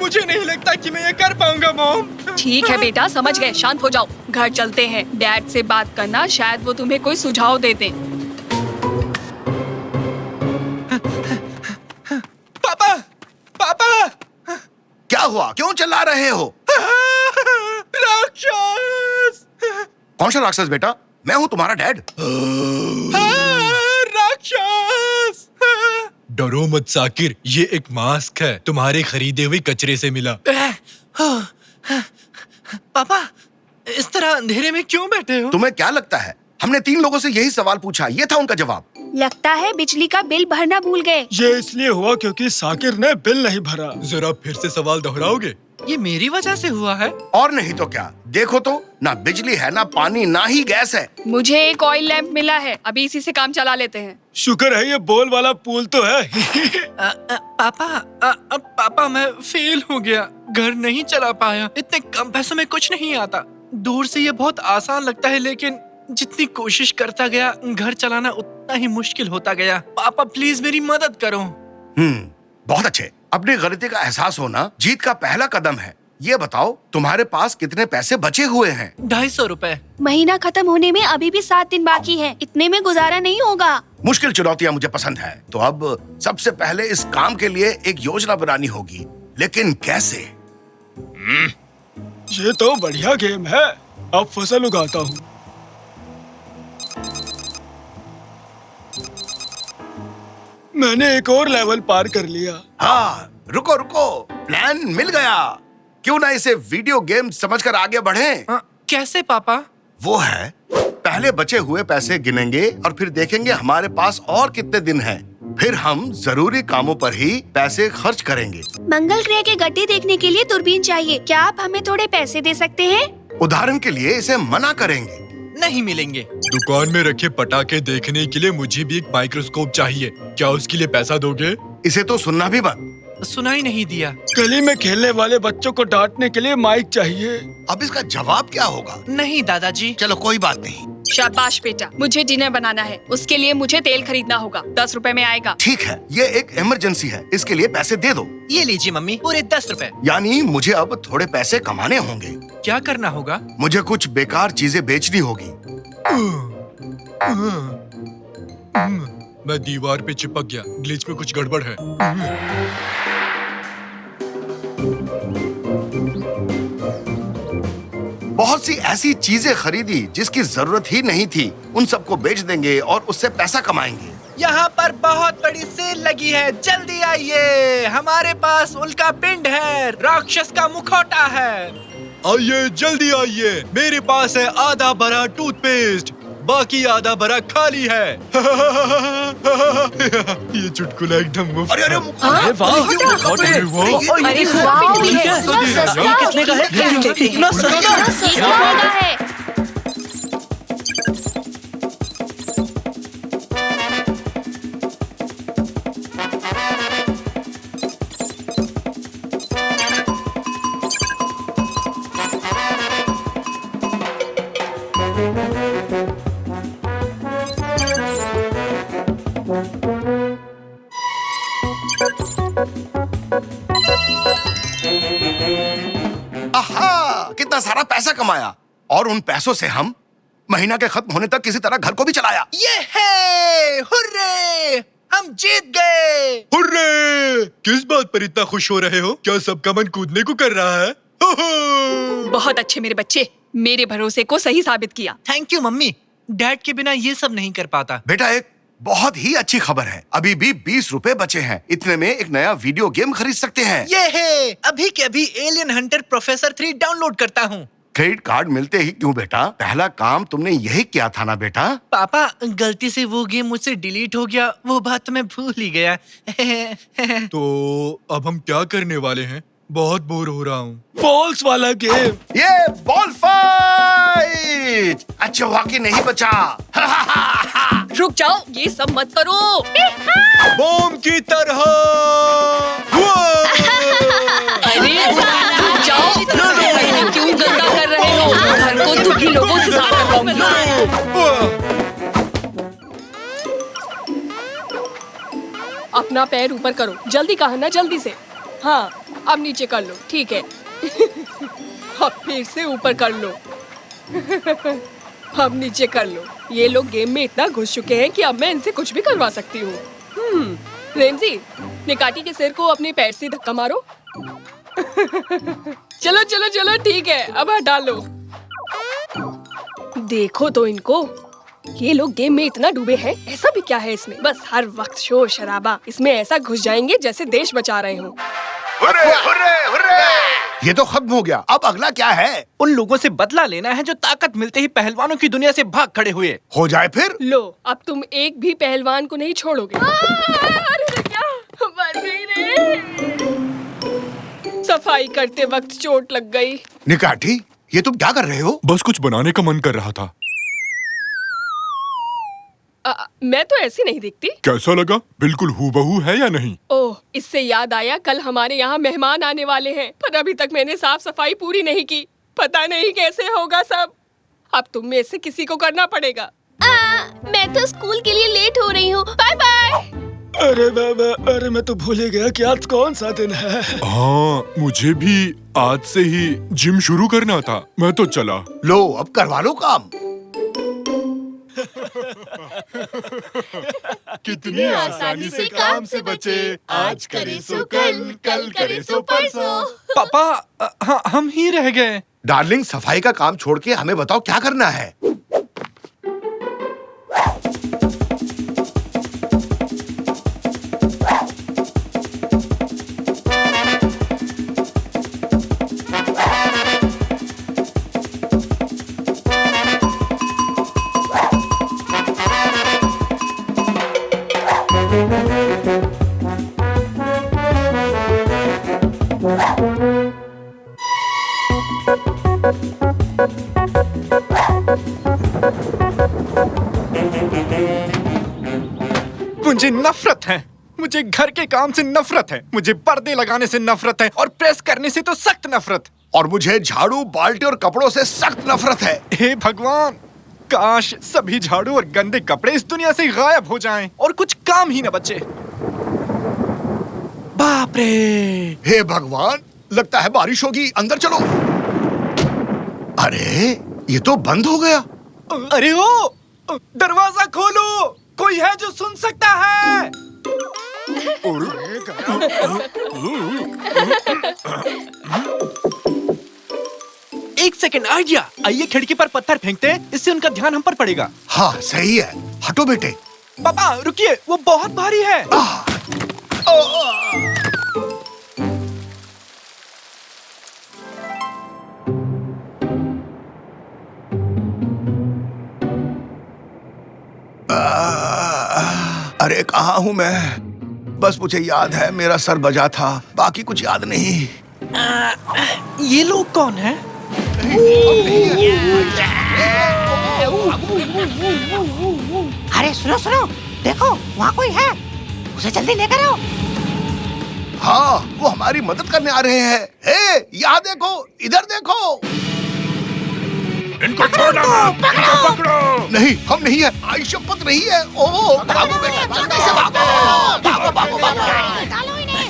मुझे नहीं लगता कि मैं ये कर पाऊंगा मॉम। ठीक है बेटा, समझ गए, शांत हो जाओ। घर चलते हैं। डैड से बात करना, शायद वो तुम्हें कोई सुझाव दे दें। पापा! क्या हुआ? क्यों चिल्ला रहे हो? राक्षस! कौन सा राक्षस बेटा? मैं हूँ तुम्हारा डैड। राक्षस! डरो मत साकिर, ये एक मास्क है। तुम्हारे खरीदे हुए कचरे से मिला। पापा, इस तरह अंधेरे में क्यों बैठे हो? तुम्हें क्या लगता है? हमने 3 लोगों से यही सवाल पूछा, ये था उनका जवाब। लगता है बिजली का बिल भरना भूल गए। ये इसलिए हुआ क्योंकि साकिर ने बिल नहीं भरा। जरा फिर से सवाल दोहराओगे? ये मेरी वजह से हुआ है। और नहीं तो क्या। देखो तो, ना बिजली है, ना पानी, ना ही गैस है। मुझे एक ऑयल लैंप मिला है, अभी इसी से काम चला लेते हैं। शुक्र है ये बॉल वाला पूल तो है। पापा, मैं फेल हो गया। घर नहीं चला पाया। इतने कम पैसों में कुछ नहीं आता। दूर से ये बहुत आसान लगता है, लेकिन जितनी कोशिश करता गया घर चलाना उतना ही मुश्किल होता गया। पापा प्लीज मेरी मदद करो। बहुत अच्छे। अपनी गलती का एहसास होना जीत का पहला कदम है। ये बताओ तुम्हारे पास कितने पैसे बचे हुए हैं? 250 रुपए। महीना खत्म होने में अभी भी 7 दिन बाकी है। इतने में गुजारा नहीं होगा। मुश्किल चुनौतियां मुझे पसंद है। तो अब सबसे पहले इस काम के लिए एक योजना बनानी होगी, लेकिन कैसे? ये तो बढ़िया गेम है। अब फसल उगाता हूँ। मैंने एक और लेवल पार कर लिया। हाँ, रुको रुको, प्लान मिल गया। क्यों ना इसे वीडियो गेम समझकर आगे बढ़ें? कैसे पापा? वो है, पहले बचे हुए पैसे गिनेंगे और फिर देखेंगे हमारे पास और कितने दिन हैं। फिर हम जरूरी कामों पर ही पैसे खर्च करेंगे। मंगल ग्रह के गड्ढे देखने के लिए दूरबीन चाहिए। क्या आप हमें थोड़े पैसे दे सकते हैं? उदाहरण के लिए इसे मना करेंगे। नहीं मिलेंगे। दुकान में रखे पटाखे देखने के लिए मुझे भी एक माइक्रोस्कोप चाहिए। क्या उसके लिए पैसा दोगे? इसे तो सुनना भी बंद। सुनाई नहीं दिया। गली में खेलने वाले बच्चों को डांटने के लिए माइक चाहिए। अब इसका जवाब क्या होगा? नहीं दादाजी। चलो कोई बात नहीं। शाबाश बेटा, मुझे डिनर बनाना है। उसके लिए मुझे तेल खरीदना होगा। 10 रुपए में आएगा। ठीक है, ये एक इमरजेंसी है, इसके लिए पैसे दे दो। ये लीजिए मम्मी, पूरे 10 रुपए। यानी मुझे अब थोड़े पैसे कमाने होंगे। क्या करना होगा? मुझे कुछ बेकार चीजें बेचनी होगी। मैं दीवार पे चिपक गया। ग्लिच में कुछ गड़बड़ है। बहुत सी ऐसी चीजें खरीदी जिसकी जरूरत ही नहीं थी। उन सबको बेच देंगे और उससे पैसा कमाएंगे। यहाँ पर बहुत बड़ी सेल लगी है, जल्दी आइए। हमारे पास उल्का पिंड है, राक्षस का मुखौटा है। आइए जल्दी आइए, मेरे पास है आधा भरा टूथपेस्ट, बाकी आधा भरा खाली है। ये चुटकुला एकदम मुफ्त। अरे है। अरे वाह, अरे वाह। अरे वाह, इतना सस्ता। कितने का है? इतना सस्ता? क्या महंगा है? आहा, कितना सारा पैसा कमाया और उन पैसों से हम महीना के खत्म होने तक किसी तरह घर को भी चलाया। ये है, हुर्रे! हम जीत गए। हुर्रे! किस बात पर इतना खुश हो रहे हो? क्या सबका मन कूदने को कर रहा है? बहुत अच्छे मेरे बच्चे, मेरे भरोसे को सही साबित किया। Thank you mummy. डैड के बिना ये सब नहीं कर पाता। बेटा, एक बहुत ही अच्छी खबर है। अभी भी 20 रुपए बचे हैं। इतने में एक नया वीडियो गेम खरीद सकते हैं। ये है, अभी के अभी एलियन हंटर प्रोफेसर 3 डाउनलोड करता हूँ। क्रेडिट कार्ड मिलते ही क्यों बेटा? पहला काम तुमने यही किया था ना बेटा? पापा, गलती से वो गेम मुझसे डिलीट हो गया। वो बात तो मैं भूल ही गया। तो अब हम क्या करने वाले हैं? बहुत बोर हो रहा हूँ। बॉल्स वाला गेम। ये बॉल फाइट। अच्छा हुआ कि नहीं बचा। रुक जाओ, ये सब मत करो। बॉम्ब की तरह। अरे रुक जाओ, क्यों गंदा कर रहे हो? घर को दुखी लोगों से साफ करवाऊंगी। अपना पैर ऊपर करो, जल्दी कहा ना, जल्दी से। हाँ, अब नीचे कर लो, ठीक है। अब फिर से ऊपर कर लो। अब नीचे कर लो। ये लोग गेम में इतना घुस चुके हैं कि अब मैं इनसे कुछ भी करवा सकती हूँ। रेमजी, निकाटी के सिर को अपने पैर से धक्का मारो। चलो चलो चलो, ठीक है, अब हटा लो। देखो तो इनको, ये लोग गेम में इतना डूबे हैं। ऐसा भी क्या है इसमें? बस हर वक्त शोर शराबा। इसमें ऐसा घुस जाएंगे जैसे देश बचा रहे हो। Hurray, hurray, hurray! ये तो खत्म हो गया। अब अगला क्या है? उन लोगों से बदला लेना है जो ताकत मिलते ही पहलवानों की दुनिया से भाग खड़े हुए। हो जाए फिर। लो, अब तुम एक भी पहलवान को नहीं छोड़ोगे। अरे क्या, मर गई रे। सफाई करते वक्त चोट लग गई। निकाटी, ये तुम क्या कर रहे हो? बस कुछ बनाने का मन कर रहा था। मैं तो ऐसी नहीं दिखती। कैसा लगा? बिल्कुल हूबहू है या नहीं? ओह, इससे याद आया, कल हमारे यहाँ मेहमान आने वाले हैं, पर अभी तक मैंने साफ सफाई पूरी नहीं की। पता नहीं कैसे होगा सब। अब तुम में से किसी को करना पड़ेगा। मैं तो स्कूल के लिए लेट हो रही हूँ। Bye bye. अरे बाबा, अरे मैं तो भूल ही गया कि आज कौन सा दिन है। हाँ, मुझे भी आज से ही जिम शुरू करना था। मैं तो चला। लो, अब करवा लो काम। कितनी आसानी से काम से बचे, आज करे सो कल, कल करे सो परसों। पापा, हाँ, हम ही रह गए। डार्लिंग, सफाई का काम छोड़ के हमें बताओ क्या करना है। मुझे नफरत है। मुझे घर के काम से नफरत है। मुझे पर्दे लगाने से नफरत है और प्रेस करने से तो सख्त नफरत। और मुझे झाड़ू, बाल्टी और कपड़ों से सख्त नफरत है। हे भगवान, काश सभी झाड़ू और गंदे कपड़े इस दुनिया से गायब हो जाएं और कुछ काम ही न बचे। बाप रे! हे भगवान, लगता है बारिश होगी। अंदर चलो। अरे, ये तो बंद हो गया। अरे ओ, दरवाजा खोलो, कोई है जो सुन सकता है? एक सेकंड, आइडिया। आइए खिड़की पर पत्थर फेंकते हैं, इससे उनका ध्यान हम पर पड़ेगा। हाँ, सही है। हटो बेटे। पापा रुकिए, वो बहुत भारी है। अरे कहाँ हूँ मैं? बस मुझे याद है मेरा सर बजा था, बाकी कुछ याद नहीं। ये लोग कौन हैं? अरे सुनो सुनो, देखो वहाँ कोई है, उसे जल्दी लेकर आओ। हाँ, वो हमारी मदद करने आ रहे हैं। हे, यहाँ देखो, इधर देखो। इनको छोड़ना मत, इनको पकड़ो। नहीं, हम नहीं है। आई शपथ नहीं है। ओ, भागो बेटा, जल्दी से भागो। भागो, भागो, भागो। डालो इन्हें।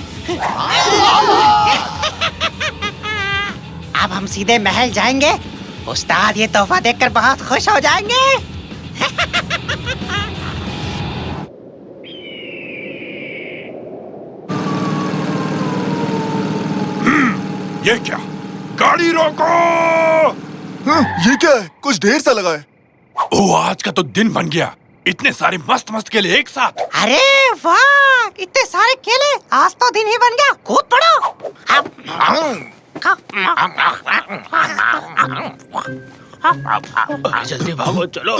अब हम सीधे महल जाएंगे। उस्ताद ये तोहफा देखकर बहुत खुश हो जाएंगे। ये क्या? गाड़ी रोको! हाँ, ये क्या है? कुछ ढेर सा लगा है। ओ, आज का तो दिन बन गया। इतने सारे मस्त मस्त केले एक साथ। अरे वाह, इतने सारे केले, आज तो दिन ही बन गया। कूद पड़ो। जल्दी भागो, चलो।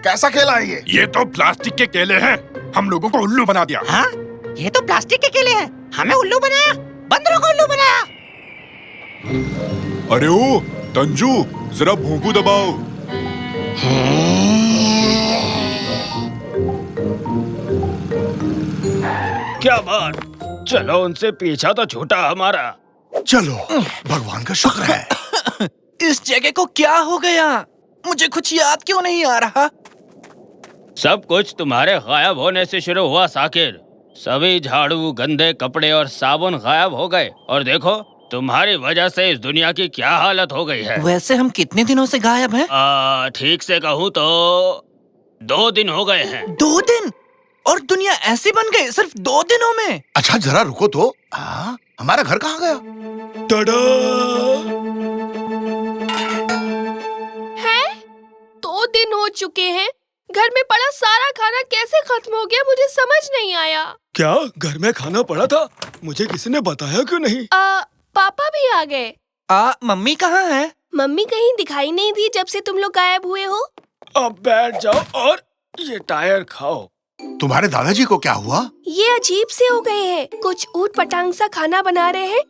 कैसा खेला है ये? ये तो प्लास्टिक के केले हैं। हम लोगों को उल्लू बना दिया। हाँ, ये तो प्लास्टिक के केले हैं। हमें उल्लू बनाया, बंदरों को उल्लू बनाया। अरे ओ तंजू, जरा भोंपू दबाओ। क्या बात, चलो उनसे पीछा तो छूटा हमारा। चलो, भगवान का शुक्र है। इस जगह को क्या हो गया? मुझे कुछ याद क्यों नहीं आ रहा? सब कुछ तुम्हारे गायब होने से शुरू हुआ साकिर। सभी झाड़ू, गंदे कपड़े और साबुन गायब हो गए और देखो तुम्हारी वजह से इस दुनिया की क्या हालत हो गई है। वैसे हम कितने दिनों से गायब हैं? ठीक से कहूँ तो 2 दिन हो गए हैं। 2 दिन? और दुनिया ऐसी बन गई सिर्फ 2 दिनों में? अच्छा जरा रुको तो। हमारा घर कहाँ गया? टाडा! है? 2 दिन हो चुके हैं। घर में पड़ा सारा खाना कैसे खत्म हो गया, मुझे समझ नहीं आया। क्या घर में खाना पड़ा था? मुझे किसी ने बताया क्यों नहीं? पापा भी आ गए। मम्मी कहाँ है? मम्मी कहीं दिखाई नहीं दी जब से तुम लोग गायब हुए हो। अब बैठ जाओ और ये टायर खाओ। तुम्हारे दादाजी को क्या हुआ? ये अजीब से हो गए हैं। कुछ ऊट पटांग सा खाना बना रहे हैं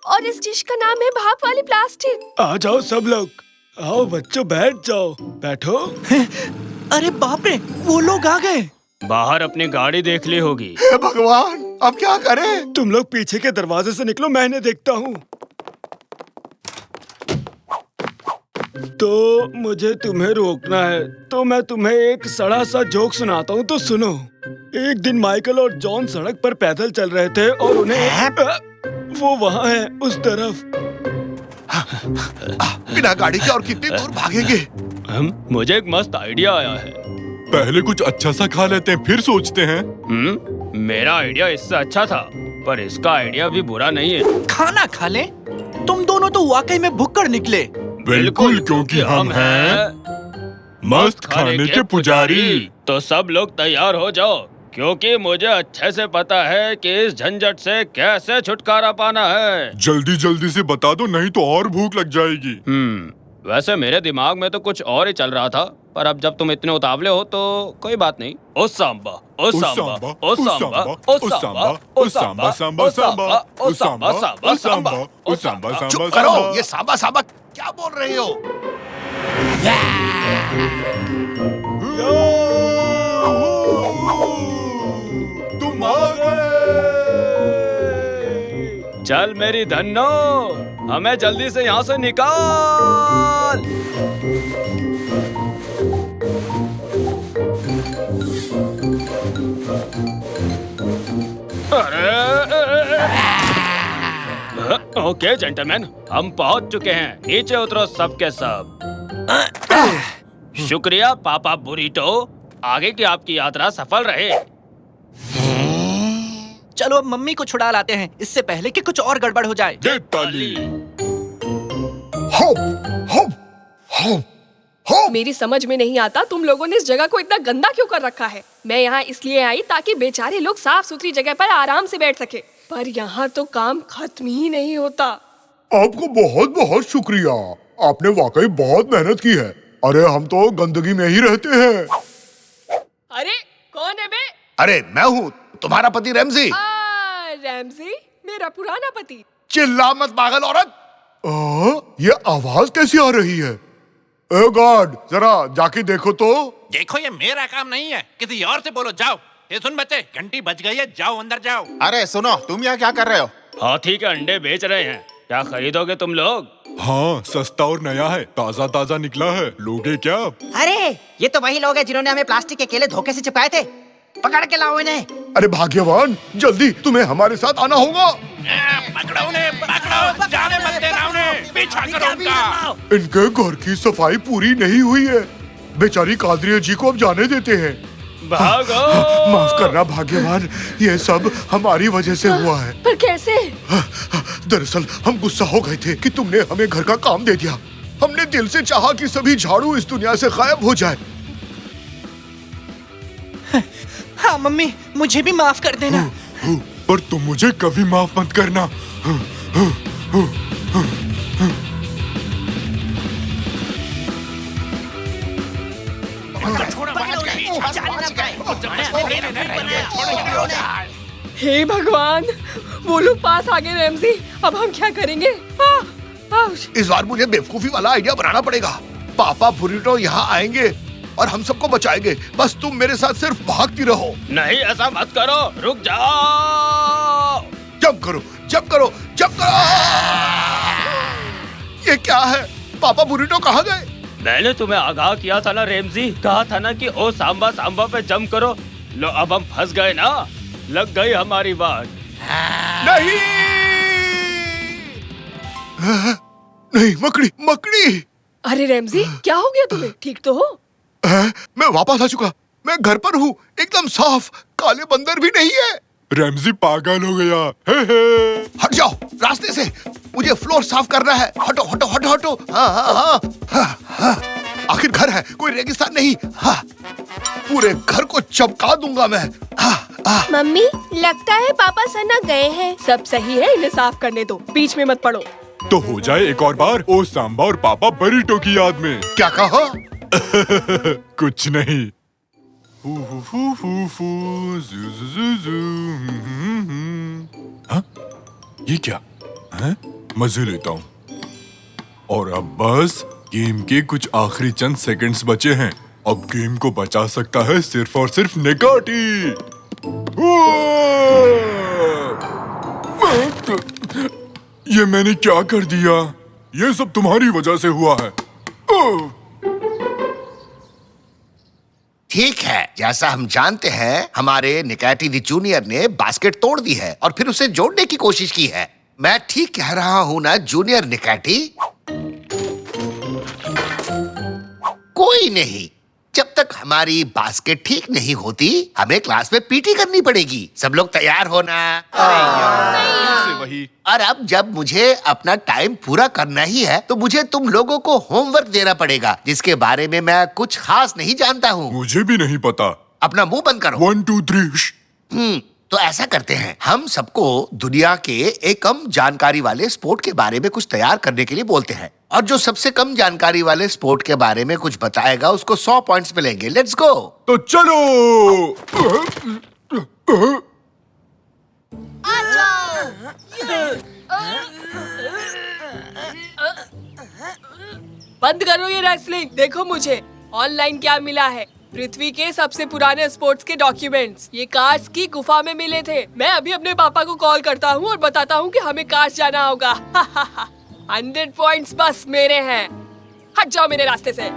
और इस डिश का नाम है भाप वाली प्लास्टिक। आ जाओ सब लोग, आओ बच्चों बैठ जाओ, बैठो। अरे बाप रे, वो लोग आ गए। बाहर अपनी गाड़ी देख ली होगी। हे भगवान, अब क्या करें? तुम लोग पीछे के दरवाजे से निकलो, मैं इन्हें देखता हूँ। तो मुझे तुम्हें रोकना है, तो मैं तुम्हें एक सड़ा सा जोक सुनाता हूँ, तो सुनो। एक दिन माइकल और जॉन सड़क पर पैदल चल रहे थे और उन्हें वो वहाँ है उस तरफ। बिना गाड़ी के और कितनी दूर भागेंगे? मुझे एक मस्त आइडिया आया है। पहले कुछ अच्छा सा खा लेते हैं, फिर सोचते हैं। मेरा आइडिया इससे अच्छा था, पर इसका आइडिया भी बुरा नहीं है। खाना खा ले। तुम दोनों तो वाकई में भुक्कड़ निकले। बिल्कुल, क्योंकि हम हैं मस्त खाने के पुजारी। तो सब लोग तैयार हो जाओ, क्योंकि मुझे अच्छे से पता है कि इस झंझट से कैसे छुटकारा पाना है। जल्दी जल्दी से बता दो, नहीं तो और भूख लग जाएगी। वैसे मेरे दिमाग में तो कुछ और ही चल रहा था, पर अब जब तुम इतने उतावले हो तो कोई बात नहीं। ओ सांबा, ओ सांबा, ओ सांबा, ओ सांबा, ओ सांबा, सांबा, सांबा, ओ सांबा, सांबा, सांबा, ओ सांबा, सांबा, चुप करो, ये सांबा सांबा क्या बोल रहे हो? तुम आ गए। चल मेरी धन्नो, हमें जल्दी से यहाँ से निकाल। ओके जेंटलमैन, हम पहुंच चुके हैं। नीचे उतरो सब के सब। शुक्रिया पापा बुरीटो, आगे की आपकी यात्रा सफल रहे। चलो अब मम्मी को छुड़ा लाते हैं, इससे पहले कि कुछ और गड़बड़ हो जाए। दे ताली। मेरी समझ में नहीं आता तुम लोगों ने इस जगह को इतना गंदा क्यों कर रखा है। मैं यहाँ इसलिए आई ताकि बेचारे लोग साफ सुथरी जगह पर आराम से बैठ सके, पर यहाँ तो काम खत्म ही नहीं होता। आपको बहुत बहुत शुक्रिया, आपने वाकई बहुत मेहनत की है। अरे हम तो गंदगी में ही रहते हैं। अरे कौन है बे? अरे मैं हूँ, तुम्हारा पति रैमजी। रैमजी, मेरा पुराना पति। चिल्ला मत पागल औरत। ये आवाज कैसी आ रही है? ए गॉड, जरा जाके देखो तो। देखो ये मेरा काम नहीं है, किसी और से बोलो। जाओ। ये सुन बच्चे, घंटी बज गई है, जाओ अंदर जाओ। अरे सुनो, तुम यहाँ क्या कर रहे हो? हाथी के अंडे बेच रहे हैं, क्या खरीदोगे तुम लोग? हाँ, सस्ता और नया है, ताजा ताजा निकला है, लोगे क्या? अरे ये तो वही लोग हैं जिन्होंने हमें प्लास्टिक के केले धोखे से चिपकाए थे। पकड़ के लाओ इन्हें। अरे भाग्यवान, जल्दी, तुम्हें हमारे साथ आना होगा। पकड़ो उन्हें, पकड़ो, जाने मत देना उन्हें, पीछा करो उनका। इनके घर की सफाई पूरी नहीं हुई है, बेचारी कादरिया जी को अब जाने देते हैं। भागो। माफ करना भाग्यवान, ये सब हमारी वजह से हुआ है। पर कैसे? दरअसल हम गुस्सा हो गए थे कि तुमने हमें घर का काम दे दिया। हमने दिल से चाहा कि सभी झाड़ू इस दुनिया से गायब हो जाए। हाँ मम्मी, मुझे भी माफ कर देना। पर तुम मुझे कभी माफ मत करना। हे भगवान, वो लोग पास आ गए रैमजी, अब हम क्या करेंगे? इस बार मुझे बेवकूफी वाला आइडिया बनाना पड़ेगा। पापा बुरीटो यहाँ आएंगे और हम सबको बचाएंगे। बस तुम मेरे साथ सिर्फ भागती रहो। नहीं, ऐसा मत करो, रुक जाओ। जंप करो, जंप करो, जंप करो। ये क्या है? पापा बुरीटो कहाँ गए? मैंने तुम्हें आगाह किया था ना रैमजी, कहा था ना कि ओ सांबा सांबा पे जंप करो। लो अब हम फंस गए ना, लग गई हमारी बात। नहीं नहीं, मकड़ी मकड़ी। अरे रैमजी, क्या हो गया तुम्हें? ठीक तो हो? मैं वापस आ चुका, मैं घर पर हूँ, एकदम साफ, काले बंदर भी नहीं है। रैमजी पागल हो गया। हे। हट जाओ रास्ते से, मुझे फ्लोर साफ करना है। हटो हटो हटो हटो। हाँ हाँ हाँ हाँ, आखिर घर है, कोई रेगिस्तान नहीं। हाँ, पूरे घर को चमका दूंगा मैं। मम्मी, लगता है पापा सना गए हैं। सब सही है, इन्हें साफ करने दो, बीच में मत पड़ो। तो हो जाए एक और बार ओ सांबा और पापा बरीटो की याद में। क्या कहा? कुछ नहीं। फू फू फू फू फू, जू जू जू जू। हाँ? ये क्या? हाँ? मजे लेता हूँ। और अब बस गेम के कुछ आखिरी चंद सेकंड्स बचे हैं। अब गेम को बचा सकता है सिर्फ और सिर्फ नेकाटी। ये मैंने क्या कर दिया? ये सब तुम्हारी वजह से हुआ है। ठीक है, जैसा हम जानते हैं हमारे निकाटी दी जूनियर ने बास्केट तोड़ दी है और फिर उसे जोड़ने की कोशिश की है। मैं ठीक कह रहा हूँ ना जूनियर निकाटी? कोई नहीं, जब तक हमारी बास्केट ठीक नहीं होती हमें क्लास में पीटी करनी पड़ेगी। सब लोग तैयार होना। वही। और अब जब मुझे अपना टाइम पूरा करना ही है तो मुझे तुम लोगों को होमवर्क देना पड़ेगा जिसके बारे में मैं कुछ खास नहीं जानता हूँ। मुझे भी नहीं पता। अपना मुंह बंद करो। 1 2 3। तो ऐसा करते हैं, हम सबको दुनिया के एक कम जानकारी वाले स्पोर्ट के बारे में कुछ तैयार करने के लिए बोलते हैं और जो सबसे कम जानकारी वाले स्पोर्ट के बारे में कुछ बताएगा उसको 100 पॉइंट्स मिलेंगे। Let's go. तो चलो। बंद करो ये रेसलिंग। देखो मुझे ऑनलाइन क्या मिला है। पृथ्वी के सबसे पुराने स्पोर्ट्स के डॉक्यूमेंट्स ये कार्स की गुफा में मिले थे। मैं अभी अपने पापा को कॉल करता हूँ और बताता हूँ कि हमें कार्स जाना होगा। 100 पॉइंट्स बस मेरे हैं। हट जाओ मेरे रास्ते से।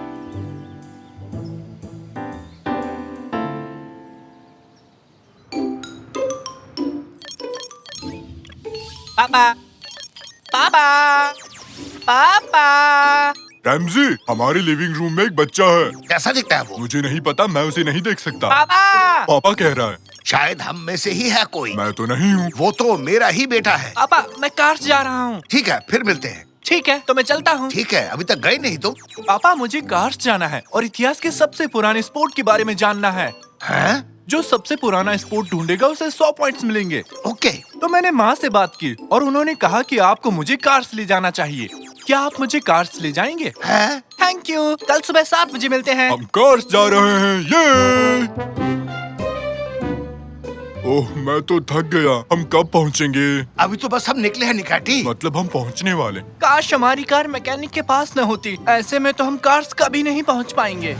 पापा, पापा, पापा। रैमजी, हमारे लिविंग रूम में एक बच्चा है। कैसा दिखता है वो? मुझे नहीं पता, मैं उसे नहीं देख सकता। पापा। पापा कह रहा है। शायद हम में से ही है कोई। मैं तो नहीं हूँ। वो तो मेरा ही बेटा है। पापा, मैं कार्स जा रहा हूँ। ठीक है, फिर मिलते हैं। ठीक है, तो मैं चलता हूँ। ठीक है, अभी तक गए नहीं तुम? पापा, मुझे कार्स जाना है और इतिहास के सबसे पुराने स्पोर्ट के बारे में जानना है। हैं? जो सबसे पुराना स्पोर्ट ढूंढेगा उसे 100 पॉइंट्स मिलेंगे। ओके। तो मैंने माँ से बात की और उन्होंने कहा कि आपको मुझे कार्स ले जाना चाहिए। क्या आप मुझे कार्स ले जाएंगे? हैं? Thank you. कल सुबह 7 बजे मिलते हैं। हम कार्स जा रहे हैं। ये ओह, मैं तो थक गया। हम कब पहुँचेंगे? अभी तो बस हम निकले हैं निकाटी। मतलब हम पहुँचने वाले। काश हमारी कार मैकेनिक के पास न होती। ऐसे में तो हम कार्स कभी नहीं पहुँच पाएंगे।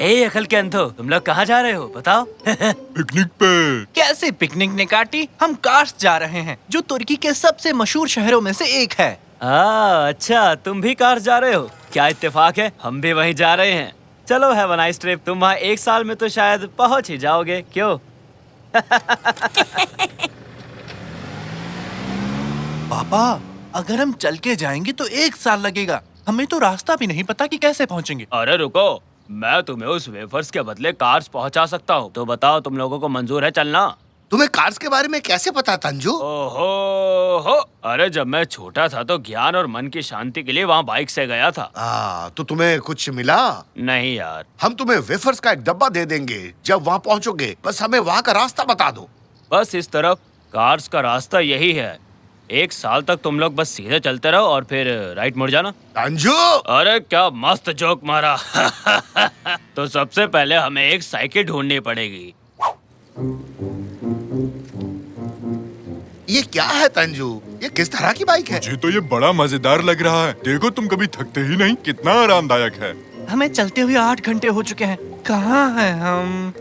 ए अकल के अंधो, तुम लोग कहाँ जा रहे हो बताओ? पिकनिक पे। कैसे पिकनिक निकाटी? हम कार्स जा रहे हैं जो तुर्की के सबसे मशहूर शहरों में से एक है। अच्छा, तुम भी कार्स जा रहे हो? क्या इत्तेफाक है, हम भी वहीं जा रहे हैं। चलो हैव अ नाइस ट्रिप। तुम वहाँ 1 साल में तो शायद पहुँच ही जाओगे, क्यों? पापा, अगर हम चल के जाएंगे तो 1 साल लगेगा। हमें तो रास्ता भी नहीं पता कि कैसे पहुँचेंगे। अरे रुको, मैं तुम्हें उस वेफर्स के बदले कार्स पहुंचा सकता हूँ। तो बताओ, तुम लोगों को मंजूर है चलना? तुम्हें कार्स के बारे में कैसे पता तंजू? ओहो हो, अरे जब मैं छोटा था तो ज्ञान और मन की शांति के लिए वहाँ बाइक से गया था। तो तुम्हें कुछ मिला? नहीं यार। हम तुम्हें वेफर्स का एक डब्बा दे देंगे जब वहाँ पहुँचोगे। बस हमें वहाँ का रास्ता बता दो। बस इस तरफ कार्स का रास्ता यही है। 1 साल तक तुम लोग बस सीधे चलते रहो और फिर राइट मुड़ जाना। तंजू! अरे क्या मस्त जोक मारा। तो सबसे पहले हमें एक साइकिल ढूंढनी पड़ेगी। ये क्या है तंजू? ये किस तरह की बाइक है? मुझे तो ये बड़ा मजेदार लग रहा है। देखो, तुम कभी थकते ही नहीं। कितना आरामदायक है। हमें चलते हुए 8 घंटे हो चुके हैं। कहाँ हैं हम?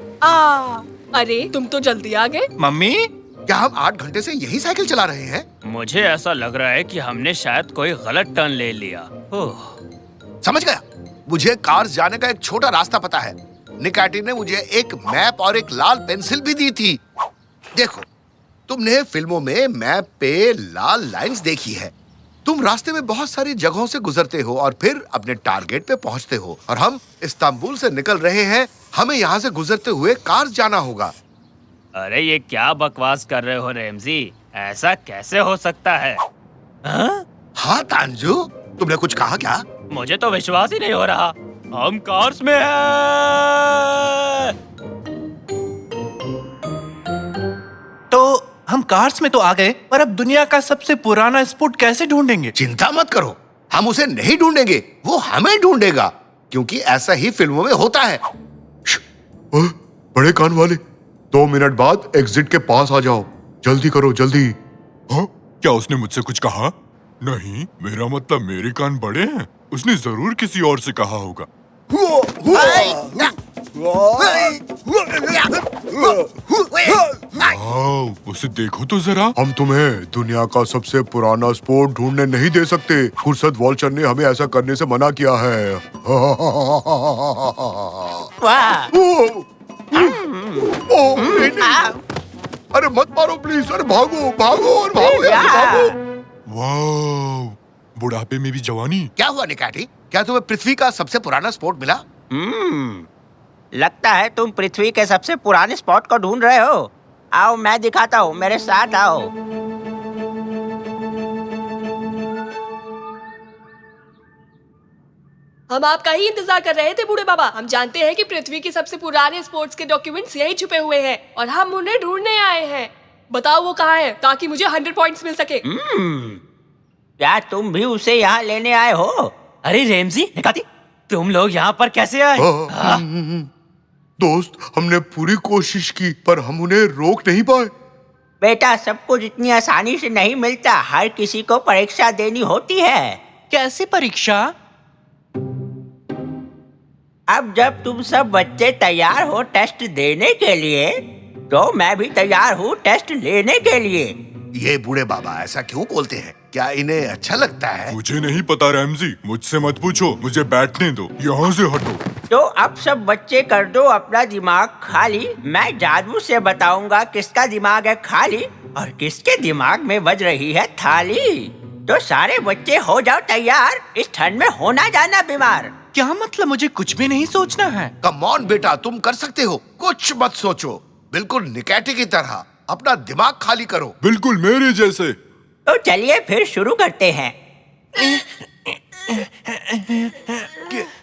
अरे तुम तो जल्दी आ गए। मम्मी, क्या हम 8 घंटे से यही साइकिल चला रहे हैं? मुझे ऐसा लग रहा है कि हमने शायद कोई गलत टर्न ले लिया। समझ गया। मुझे कार्स जाने का एक छोटा रास्ता पता है। निकाटी ने मुझे एक मैप और एक लाल पेंसिल भी दी थी। देखो, तुमने फिल्मों में मैप पे लाल लाइंस देखी है। तुम रास्ते में बहुत सारी जगहों से गुजरते हो और फिर अपने टारगेट पे पहुंचते हो। और हम इस्तांबुल से निकल रहे हैं। हमें यहाँ से गुजरते हुए कार्स जाना होगा। अरे ये क्या बकवास कर रहे हो रैमजी? ऐसा कैसे हो सकता है? हाँ तांजू, तुमने कुछ कहा क्या? मुझे तो विश्वास ही नहीं हो रहा। हम कार्स में हैं। तो हम कार्स में तो आ गए, पर अब दुनिया का सबसे पुराना स्पोर्ट कैसे ढूंढेंगे? चिंता मत करो, हम उसे नहीं ढूंढेंगे, वो हमें ढूंढेगा, क्योंकि ऐसा ही फिल्मों में होता है। बड़े कान वाले, 2 मिनट बाद एग्जिट के पास आ जाओ। जल्दी करो, जल्दी। हाँ? क्या उसने मुझसे कुछ कहा? नहीं, मेरा मतलब मेरे कान बड़े हैं। उसने जरूर किसी और से कहा होगा। वाह, उसे देखो तो जरा। हम तुम्हें दुनिया का सबसे पुराना स्पोर्ट ढूंढने नहीं दे सकते। खुर्सद वॉल्चर ने हमें ऐसा करने से मना किया है। वाह। ओह, नहीं। अरे मत मारो प्लीज। अरे भागो भागो और भागो यहाँ से भागो। वाह, बुढ़ापे में भी जवानी। क्या हुआ निकाटी? क्या तुम्हें पृथ्वी का सबसे पुराना स्पोर्ट मिला? लगता है तुम पृथ्वी के सबसे पुराने स्पॉट को ढूंढ रहे हो। आओ मैं दिखाता हूँ, मेरे साथ आओ। हम आपका ही इंतजार कर रहे थे बूढ़े बाबा। हम जानते हैं कि पृथ्वी के सबसे पुराने स्पोर्ट्स के डॉक्यूमेंट्स यही छुपे हुए हैं और हम उन्हें ढूंढने आए हैं। बताओ वो कहाँ है ताकि मुझे 100 पॉइंट्स मिल सके। क्या तुम भी उसे यहाँ लेने आए हो? अरे रेमजी, निकाती, तुम लोग यहाँ पर कैसे आए? दोस्त, हमने पूरी कोशिश की पर हम उन्हें रोक नहीं पाए। बेटा, सब कुछ इतनी आसानी से नहीं मिलता। हर किसी को परीक्षा देनी होती है। कैसे परीक्षा? अब जब तुम सब बच्चे तैयार हो टेस्ट देने के लिए, तो मैं भी तैयार हूँ टेस्ट लेने के लिए। ये बूढ़े बाबा ऐसा क्यों बोलते हैं? क्या इन्हें अच्छा लगता है? मुझे नहीं पता रैमजी, मुझसे मत पूछो, मुझे बैठने दो। यहाँ से हटो। तो अब सब बच्चे कर दो अपना दिमाग खाली। मैं जादू से बताऊंगा किसका दिमाग है खाली और किसके दिमाग में बज रही है थाली। तो सारे बच्चे हो जाओ तैयार, इस ठंड में होना जाना बीमार। क्या मतलब? मुझे कुछ भी नहीं सोचना है। कम ऑन बेटा, तुम कर सकते हो। कुछ मत सोचो, बिल्कुल निकैटी की तरह अपना दिमाग खाली करो। बिल्कुल मेरे जैसे। तो चलिए फिर शुरू करते हैं।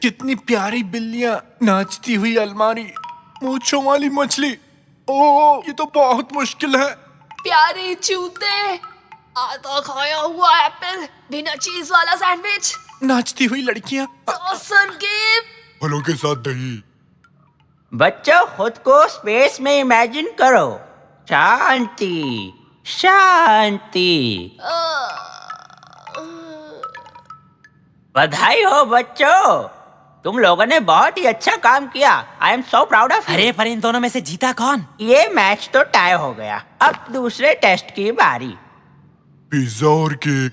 कितनी प्यारी बिल्लियाँ, नाचती हुई अलमारी, मूंछों वाली मछली। ओह, ये तो बहुत मुश्किल है। प्यारे जूते, आधा खाया हुआ एप्पल, बिना चीज वाला सैंडविच, नाचती हुई लड़कियाँ, ऑसम गेम। फलों के साथ दही। बच्चों, खुद को स्पेस में इमेजिन करो। शांति शांति। बधाई हो बच्चों, तुम लोगों ने बहुत ही अच्छा काम किया। I am so proud of. अरे पर इन दोनों में से जीता कौन? ये मैच तो टाई हो गया। अब दूसरे टेस्ट की बारी। पिज्जा और केक।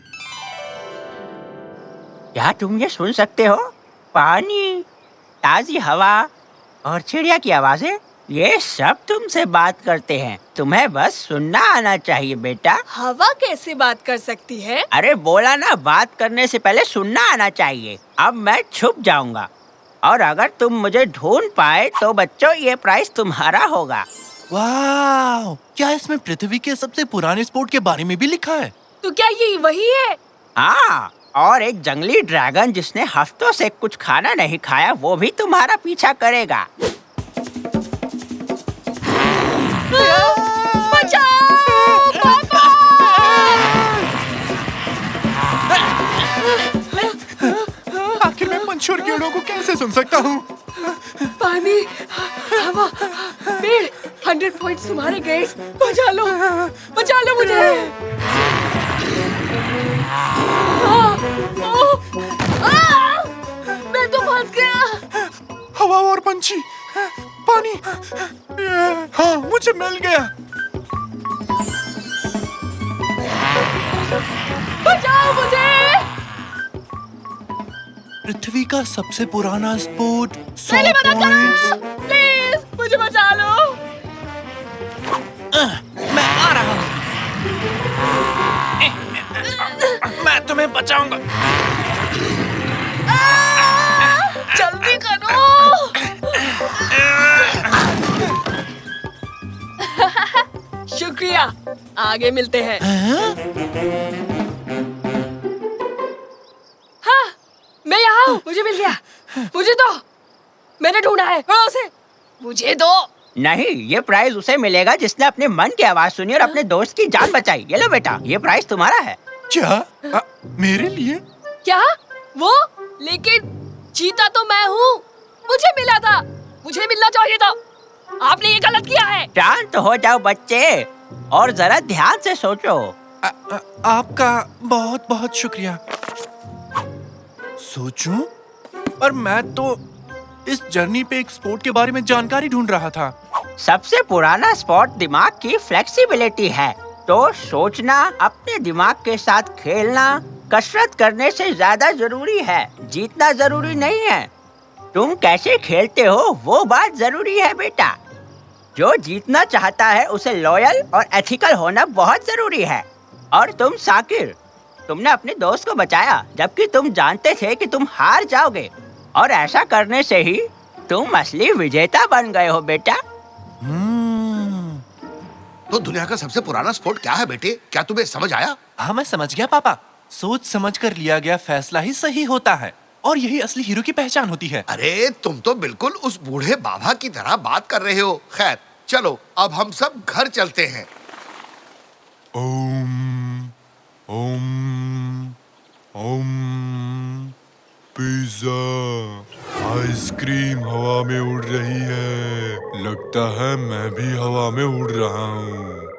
क्या तुम ये सुन सकते हो? पानी, ताजी हवा और चिड़िया की आवाजें, ये सब तुमसे बात करते हैं। तुम्हें बस सुनना आना चाहिए बेटा। हवा कैसे बात कर सकती है? अरे बोला ना, बात करने से पहले सुनना आना चाहिए। अब मैं छुप जाऊंगा और अगर तुम मुझे ढूंढ पाए तो बच्चों ये प्राइस तुम्हारा होगा। वाह! क्या इसमें पृथ्वी के सबसे पुराने स्पोर्ट के बारे में भी लिखा है? तो क्या ये वही है? हाँ, और एक जंगली ड्रैगन जिसने हफ्तों से कुछ खाना नहीं खाया, वो भी तुम्हारा पीछा करेगा। आखिर मैं पंछी और कीड़ों को कैसे सुन सकता हूँ? पानी, हवा, पेड़, 100 पॉइंट्स तुम्हारे गाइस। बचा लो मुझे। मैं तो फंस गया। हवा और पंछी, पानी, हाँ मुझे मिल गया। बचाओ मुझे। पृथ्वी का सबसे पुराना स्पोर्ट, 100 पहले मदद करो, पॉइंट्स। प्लीज मुझे बचा लो। मैं आ रहा हूँ। मैं तुम्हें बचाऊंगा। जल्दी करो। शुक्रिया, आगे मिलते हैं। हाँ, मैं यहाँ हूँ। मुझे मिल गया। मुझे दो, मैंने ढूंढा है। उसे मुझे दो। नहीं, ये प्राइज उसे मिलेगा जिसने अपने मन की आवाज सुनी और अपने दोस्त की जान बचाई। ये लो बेटा, ये प्राइज तुम्हारा है। क्या? मेरे लिए? क्या? वो? लेकिन जीता तो मैं हूँ। मुझे मिला था, मुझे मिलना चाहिए था। आपने ये गलत किया है। शांत हो जाओ बच्चे और जरा ध्यान से सोचो। आपका बहुत बहुत शुक्रिया। सोचूं, और मैं तो इस जर्नी पे एक स्पोर्ट के बारे में जानकारी ढूंढ रहा था। सबसे पुराना स्पोर्ट दिमाग की फ्लेक्सिबिलिटी है, तो सोचना, अपने दिमाग के साथ खेलना कसरत करने से ज्यादा जरूरी है। जीतना जरूरी नहीं है, तुम कैसे खेलते हो वो बात जरूरी है बेटा। जो जीतना चाहता है उसे लॉयल और एथिकल होना बहुत जरूरी है। और तुम साकिर, तुमने अपने दोस्त को बचाया जबकि तुम जानते थे कि तुम हार जाओगे, और ऐसा करने से ही तुम असली विजेता बन गए हो बेटा। तो दुनिया का सबसे पुराना स्पोर्ट क्या है बेटे? क्या तुम्हें समझ आया? हाँ, मैं समझ गया पापा। सोच समझ कर लिया गया फैसला ही सही होता है, और यही असली हीरो की पहचान होती है। अरे तुम तो बिल्कुल उस बूढ़े बाबा की तरह बात कर रहे हो। खैर चलो, अब हम सब घर चलते हैं। ओम ओम ओम। पिज्जा, आइसक्रीम हवा में उड़ रही है। लगता है मैं भी हवा में उड़ रहा हूँ।